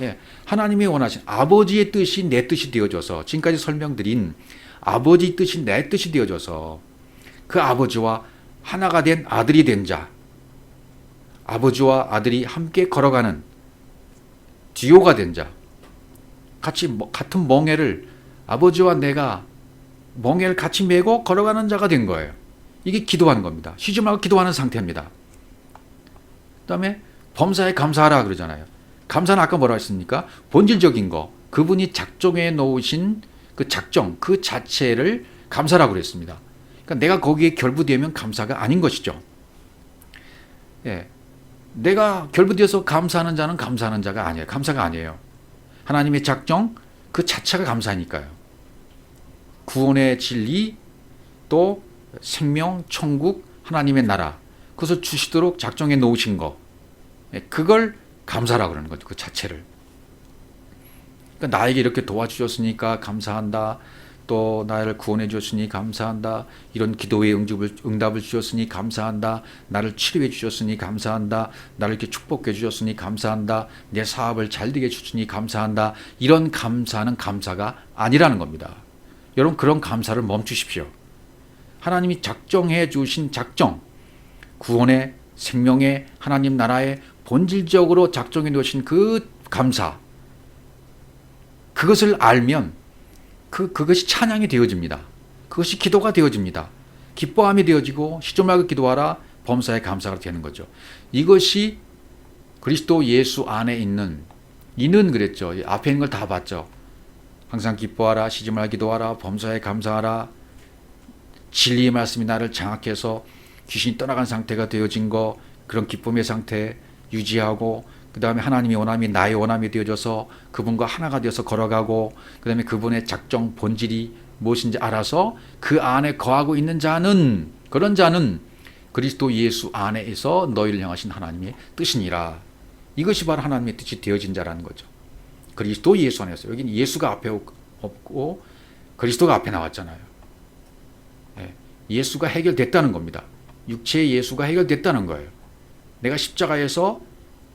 예, 하나님의 원하신 아버지의 뜻이 내 뜻이 되어져서, 지금까지 설명드린 아버지의 뜻이 내 뜻이 되어져서 그 아버지와 하나가 된 아들이 된 자, 아버지와 아들이 함께 걸어가는 듀오가 된 자, 같은 멍에를 아버지와 내가 멍에를 같이 메고 걸어가는 자가 된 거예요. 이게 기도하는 겁니다. 쉬지 말고 기도하는 상태입니다. 그 다음에 범사에 감사하라 그러잖아요. 감사는 아까 뭐라고 했습니까? 본질적인 거, 그분이 작정해 놓으신 그 작정, 그 자체를 감사라고 그랬습니다. 그러니까 내가 거기에 결부되면 감사가 아닌 것이죠. 예, 내가 결부되어서 감사하는 자는 감사하는 자가 아니에요. 감사가 아니에요. 하나님의 작정 그 자체가 감사니까요. 구원의 진리, 또 생명, 천국, 하나님의 나라, 그것을 주시도록 작정해 놓으신 거, 그걸 감사라고 그러는 거죠. 그 자체를. 그러니까 나에게 이렇게 도와주셨으니까 감사한다. 또 나를 구원해 주셨으니 감사한다. 이런 기도의 응답을 주셨으니 감사한다. 나를 치료해 주셨으니 감사한다. 나를 이렇게 축복해 주셨으니 감사한다. 내 사업을 잘 되게 해주시니 감사한다. 이런 감사는 감사가 아니라는 겁니다. 여러분, 그런 감사를 멈추십시오. 하나님이 작정해 주신 작정, 구원의, 생명의, 하나님 나라의 본질적으로 작정해 놓으신 그 감사, 그것을 알면 그것이 찬양이 되어집니다. 그것이 기도가 되어집니다. 기뻐함이 되어지고 쉬지 말고 기도하라, 범사에 감사가 되는 거죠. 이것이 그리스도 예수 안에 이는 그랬죠. 앞에 있는 걸 다 봤죠. 항상 기뻐하라, 쉬지 말고 기도하라, 범사에 감사하라. 진리의 말씀이 나를 장악해서 귀신이 떠나간 상태가 되어진 거, 그런 기쁨의 상태 유지하고, 그 다음에 하나님의 원함이 나의 원함이 되어져서 그분과 하나가 되어서 걸어가고, 그 다음에 그분의 작정 본질이 무엇인지 알아서 그 안에 거하고 있는 자는, 그런 자는 그리스도 예수 안에서 너희를 향하신 하나님의 뜻이니라. 이것이 바로 하나님의 뜻이 되어진 자라는 거죠. 그리스도 예수 안에서. 여기는 예수가 앞에 없고 그리스도가 앞에 나왔잖아요. 예수가 해결됐다는 겁니다. 육체의 예수가 해결됐다는 거예요. 내가 십자가에서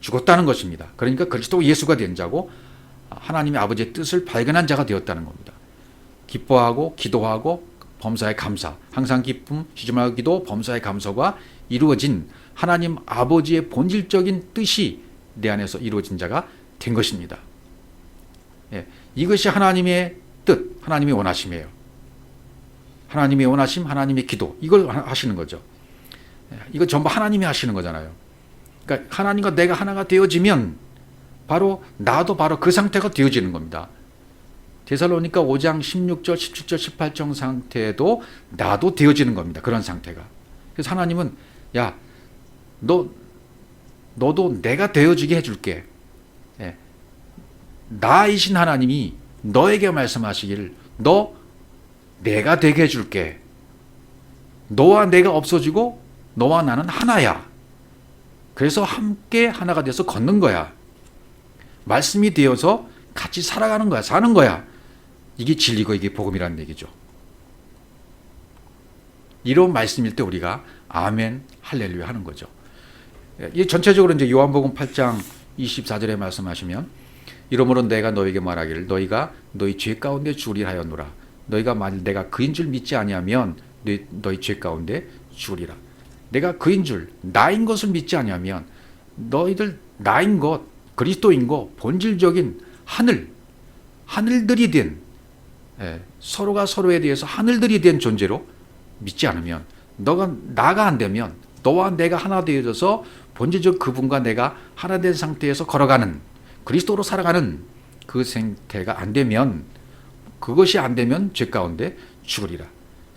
죽었다는 것입니다. 그러니까 그리스도 예수가 된 자고 하나님의 아버지의 뜻을 발견한 자가 되었다는 겁니다. 기뻐하고 기도하고 범사에 감사, 항상 기쁨, 쉬지 말고 기도, 범사에 감사가 이루어진 하나님 아버지의 본질적인 뜻이 내 안에서 이루어진 자가 된 것입니다. 예, 이것이 하나님의 뜻, 하나님의 원하심이에요. 하나님의 원하심, 하나님의 기도, 이걸 하시는 거죠. 예, 이거 전부 하나님이 하시는 거잖아요. 그러니까 하나님과 내가 하나가 되어지면 바로 나도 바로 그 상태가 되어지는 겁니다. 데살로니가 5장 16절, 17절, 18절 상태에도 나도 되어지는 겁니다. 그런 상태가. 그래서 하나님은 야, 너도 내가 되어지게 해줄게. 예. 나이신 하나님이 너에게 말씀하시기를 너 내가 되게 해줄게. 너와 내가 없어지고 너와 나는 하나야. 그래서 함께 하나가 돼서 걷는 거야. 말씀이 되어서 같이 살아가는 거야. 사는 거야. 이게 진리고 이게 복음이라는 얘기죠. 이런 말씀일 때 우리가 아멘, 할렐루야 하는 거죠. 이 전체적으로 이제 요한복음 8장 24절에 말씀하시면 이러므로 내가 너에게 말하기를 너희가 너희 죄 가운데 죽으리라 하였노라. 너희가 만일 내가 그인 줄 믿지 아니하면 너희 죄 가운데 죽으리라. 내가 그인 줄 나인 것을 믿지 아니하면 너희들 나인 것 그리스도인 것 본질적인 하늘들이 된 서로가 서로에 대해서 하늘들이 된 존재로 믿지 않으면 나가 안 되면 너와 내가 하나 되어져서 본질적 그분과 내가 하나 된 상태에서 걸어가는 그리스도로 살아가는 그 상태가 안 되면 그것이 안 되면 죄 가운데 죽으리라.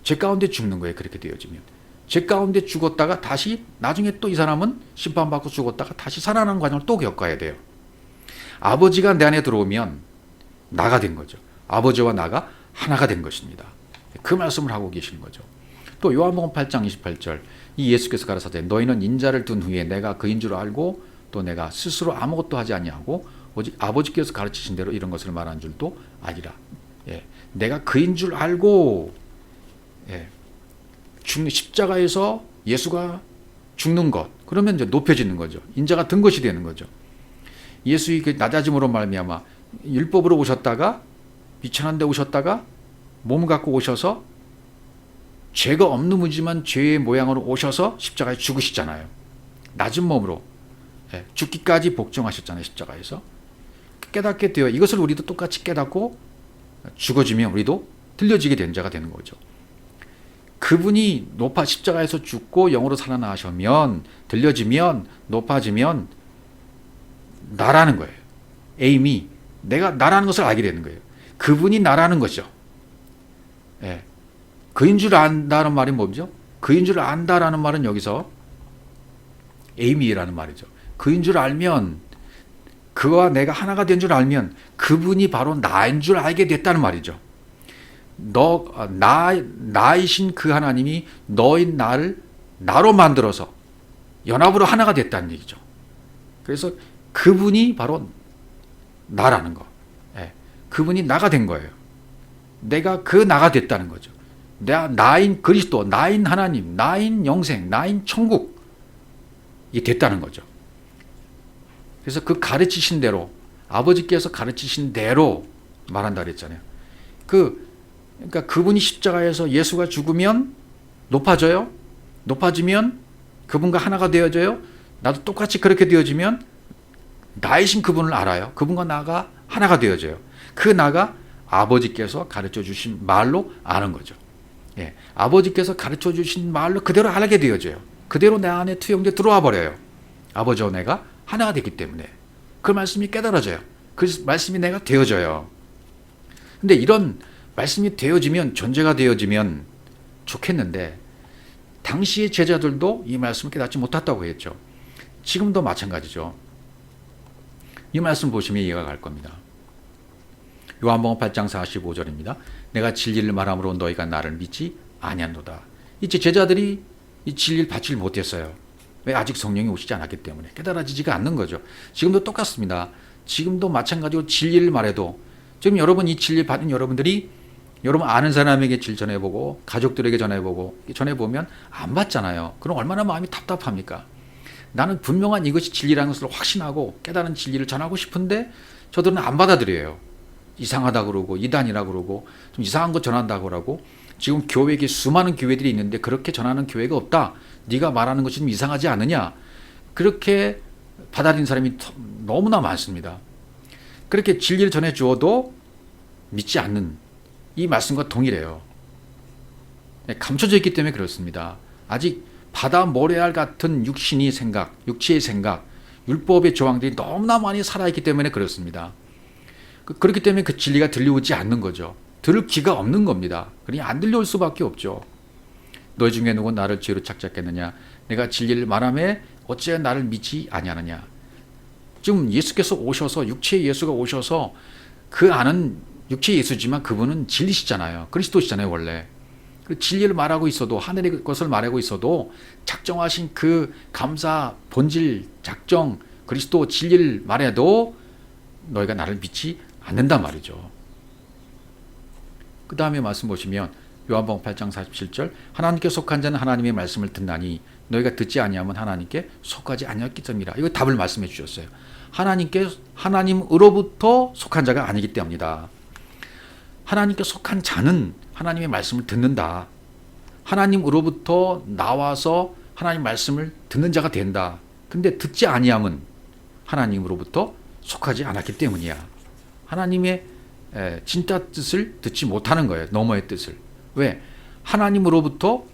죄 가운데 죽는 거예요. 그렇게 되어지면. 죄 가운데 죽었다가 다시 나중에 또 이 사람은 심판받고 죽었다가 다시 살아나는 과정을 또 겪어야 돼요. 아버지가 내 안에 들어오면 나가 된 거죠. 아버지와 나가 하나가 된 것입니다. 그 말씀을 하고 계시는 거죠. 또 요한복음 8장 28절 이 예수께서 가라사대 너희는 인자를 둔 후에 내가 그인 줄 알고 또 내가 스스로 아무것도 하지 아니하고 오직 아버지께서 가르치신 대로 이런 것을 말한 줄도 알리라. 예, 내가 그인 줄 알고 죽는 십자가에서 예수가 죽는 것 그러면 이제 높여지는 거죠. 인자가 든 것이 되는 거죠. 예수의 그 낮아짐으로 말미암아 율법으로 오셨다가 비천한 데 오셨다가 몸을 갖고 오셔서 죄가 없는 분이지만 죄의 모양으로 오셔서 십자가에 죽으시잖아요. 낮은 몸으로 죽기까지 복종하셨잖아요. 십자가에서 깨닫게 되어 이것을 우리도 똑같이 깨닫고 죽어지면 우리도 들려지게 된 자가 되는 거죠. 그분이 십자가에서 죽고 영으로 살아나시면 들려지면 높아지면 나라는 거예요. 에임이 내가 나라는 것을 알게 되는 거예요. 그분이 나라는 거죠. 예. 그인 줄 안다는 말이 뭐죠? 그인 줄 안다라는 말은 여기서 에임이라는 말이죠. 그인 줄 알면 그와 내가 하나가 된 줄 알면 그분이 바로 나인 줄 알게 됐다는 말이죠. 나이신 그 하나님이 너인 나를 나로 만들어서 연합으로 하나가 됐다는 얘기죠. 그래서 그분이 바로 나라는 거. 그분이 나가 된 거예요. 내가 그 나가 됐다는 거죠. 나인 그리스도, 나인 하나님, 나인 영생, 나인 천국 이 됐다는 거죠. 그래서 가르치신 대로 아버지께서 가르치신 대로 말한다 그랬잖아요. 그러니까 그분이 십자가에서 예수가 죽으면 높아져요. 높아지면 그분과 하나가 되어져요. 나도 똑같이 그렇게 되어지면 나이신 그분을 알아요. 그분과 나가 하나가 되어져요. 그 나가 아버지께서 가르쳐 주신 말로 아는 거죠. 예, 아버지께서 가르쳐 주신 말로 그대로 알게 되어져요. 그대로 내 안에 투영돼 들어와 버려요. 아버지와 내가 하나가 되기 때문에 그 말씀이 깨달아져요. 그 말씀이 내가 되어져요. 근데 이런 말씀이 되어지면 존재가 되어지면 좋겠는데 당시의 제자들도 이 말씀을 깨닫지 못했다고 했죠. 지금도 마찬가지죠. 이 말씀 보시면 이해가 갈 겁니다. 요한복음 8장 45절입니다. 내가 진리를 말함으로 너희가 나를 믿지 아니하노다. 이제 제자들이 이 진리를 받지 못했어요. 왜? 아직 성령이 오시지 않았기 때문에 깨달아지지가 않는 거죠. 지금도 똑같습니다. 지금도 마찬가지로 진리를 말해도 지금 여러분 이 진리 받은 여러분들이 여러분 아는 사람에게 질 전해보고 가족들에게 전해보면 안 받잖아요. 그럼 얼마나 마음이 답답합니까? 나는 분명한 이것이 진리라는 것을 확신하고 깨달은 진리를 전하고 싶은데 저들은 안 받아들여요. 이상하다 그러고 이단이라 그러고 좀 이상한 거 전한다고 그러고 지금 교회에 수많은 교회들이 있는데 그렇게 전하는 교회가 없다. 네가 말하는 것이 좀 이상하지 않느냐. 그렇게 받아들인 사람이 너무나 많습니다. 그렇게 진리를 전해 주어도 믿지 않는 이 말씀과 동일해요. 감춰져 있기 때문에 그렇습니다. 아직 바다 모래알 같은 육신의 생각, 육체의 생각, 율법의 조항들이 너무나 많이 살아있기 때문에 그렇습니다. 그렇기 때문에 그 진리가 들려오지 않는 거죠. 들을 귀가 없는 겁니다. 그러니 안 들려올 수밖에 없죠. 너희 중에 누구 나를 죄로 착잡했느냐? 내가 진리를 말하며 어찌 나를 믿지 아니하느냐? 지금 예수께서 오셔서 육체의 예수가 오셔서 그 안은 육체의 예수지만 그분은 진리시잖아요. 그리스도시잖아요, 원래. 그 진리를 말하고 있어도 하늘의 것을 말하고 있어도 작정하신 그 감사, 본질, 작정, 그리스도 진리를 말해도 너희가 나를 믿지 않는단 말이죠. 그 다음에 말씀 보시면 요한복음 8장 47절 하나님께 속한 자는 하나님의 말씀을 듣나니 너희가 듣지 아니하면 하나님께 속하지 아니었기 때문이라. 이거 답을 말씀해 주셨어요. 하나님으로부터 속한 자가 아니기 때문이다. 하나님께 속한 자는 하나님의 말씀을 듣는다. 하나님으로부터 나와서 하나님 말씀을 듣는 자가 된다. 근데 듣지 아니함은 하나님으로부터 속하지 않았기 때문이야. 하나님의 진짜 뜻을 듣지 못하는 거예요. 너머의 뜻을. 왜? 하나님으로부터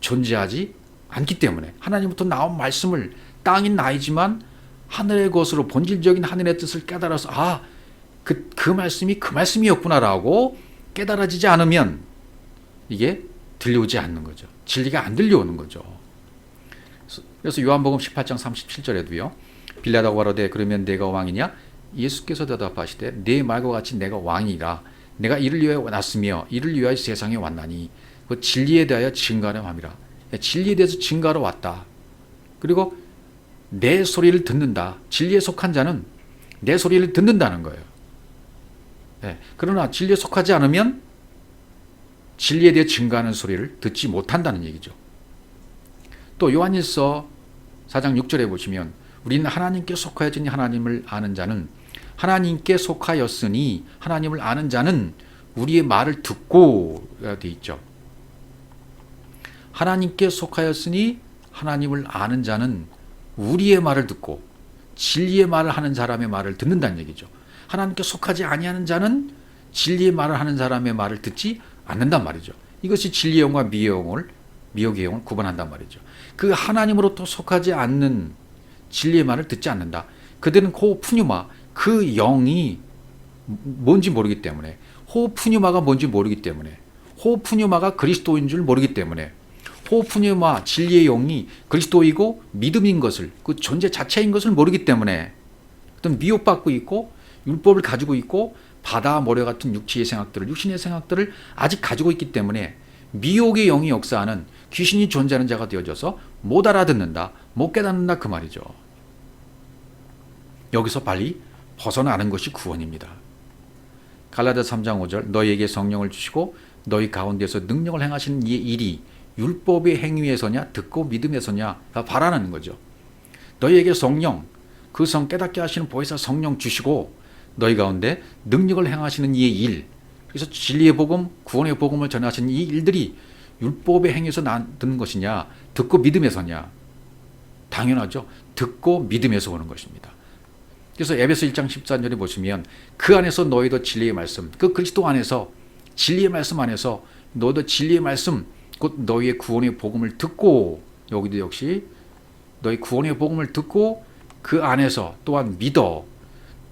존재하지 않기 때문에. 하나님부터 나온 말씀을 땅인 나이지만 하늘의 것으로 본질적인 하늘의 뜻을 깨달아서 그 말씀이 그 말씀이었구나라고 깨달아지지 않으면 이게 들려오지 않는 거죠. 진리가 안 들려오는 거죠. 그래서 요한복음 18장 37절에도요. 빌라다가 가로되 그러면 내가 왕이냐? 예수께서 대답하시되 내 말과 같이 내가 왕이라. 내가 이를 위하여 왔으며 이를 위하여 세상에 왔나니 그 진리에 대하여 증거하려 함이라. 진리에 대해서 증거하러 왔다. 그리고 내 소리를 듣는다. 진리에 속한 자는 내 소리를 듣는다는 거예요. 그러나 진리에 속하지 않으면 진리에 대해 증거하는 소리를 듣지 못한다는 얘기죠. 또 요한일서 4장 6절에 보시면 우리는 하나님께 속하였으니 하나님을 아는 자는 하나님께 속하였으니 하나님을 아는 자는 우리의 말을 듣고 되어 있죠. 하나님께 속하였으니 하나님을 아는 자는 우리의 말을 듣고 진리의 말을 하는 사람의 말을 듣는다는 얘기죠. 하나님께 속하지 아니하는 자는 진리의 말을 하는 사람의 말을 듣지 않는단 말이죠. 이것이 진리의 영과 미혹의 영을 구분한단 말이죠. 그 하나님으로부터 속하지 않는 진리의 말을 듣지 않는다. 그들은 호푸뉴마, 그 영이 뭔지 모르기 때문에, 호푸뉴마가 뭔지 모르기 때문에, 호푸뉴마가 그리스도인 줄 모르기 때문에, 호푸뉴마 진리의 영이 그리스도이고 믿음인 것을, 그 존재 자체인 것을 모르기 때문에 어떤 미혹받고 있고 율법을 가지고 있고 바다 모래 같은 육신의 생각들을 아직 가지고 있기 때문에 미혹의 영이 역사하는 귀신이 존재하는 자가 되어져서 못 알아듣는다, 못 깨닫는다 그 말이죠. 여기서 빨리 벗어나는 것이 구원입니다. 갈라디아서 3장 5절 너희에게 성령을 주시고 너희 가운데서 능력을 행하시는 이 일이 율법의 행위에서냐 듣고 믿음에서냐 바라는 거죠. 너희에게 성령, 그 성 깨닫게 하시는 보혜사 성령 주시고 너희 가운데 능력을 행하시는 이 일, 그래서 진리의 복음, 구원의 복음을 전하시는 이 일들이 율법의 행위에서 듣는 것이냐 듣고 믿음에서냐. 당연하죠. 듣고 믿음에서 오는 것입니다. 그래서 에베소 1장 14절에 보시면 그 안에서 너희도 진리의 말씀, 그 그리스도 안에서 진리의 말씀 안에서 너희도 진리의 말씀, 곧 너희의 구원의 복음을 듣고, 여기도 역시 너희 구원의 복음을 듣고 그 안에서 또한 믿어.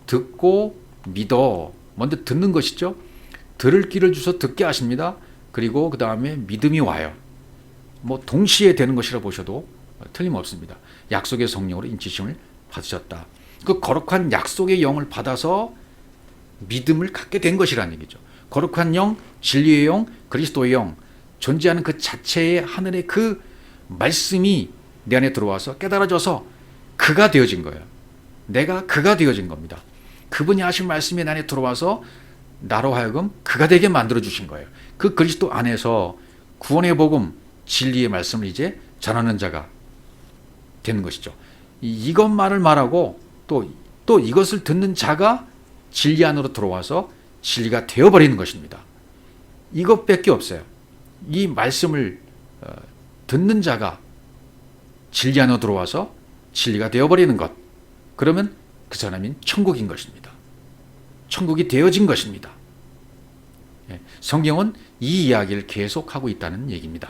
듣고 믿어. 먼저 듣는 것이죠. 들을 길을 주셔서 듣게 하십니다. 그리고 그 다음에 믿음이 와요. 동시에 되는 것이라 보셔도 틀림없습니다. 약속의 성령으로 인치심을 받으셨다. 그 거룩한 약속의 영을 받아서 믿음을 갖게 된 것이라는 얘기죠. 거룩한 영, 진리의 영, 그리스도의 영, 존재하는 그 자체의 하늘의 그 말씀이 내 안에 들어와서 깨달아져서 그가 되어진 거예요. 내가 그가 되어진 겁니다. 그분이 하신 말씀이 내 안에 들어와서 나로 하여금 그가 되게 만들어주신 거예요. 그 그리스도 안에서 구원의 복음, 진리의 말씀을 이제 전하는 자가 되는 것이죠. 이것만을 말하고 또 이것을 듣는 자가 진리 안으로 들어와서 진리가 되어버리는 것입니다. 이것밖에 없어요. 이 말씀을 듣는 자가 진리 안으로 들어와서 진리가 되어버리는 것, 그러면 그 사람이 천국인 것입니다. 천국이 되어진 것입니다. 성경은 이 이야기를 계속하고 있다는 얘기입니다.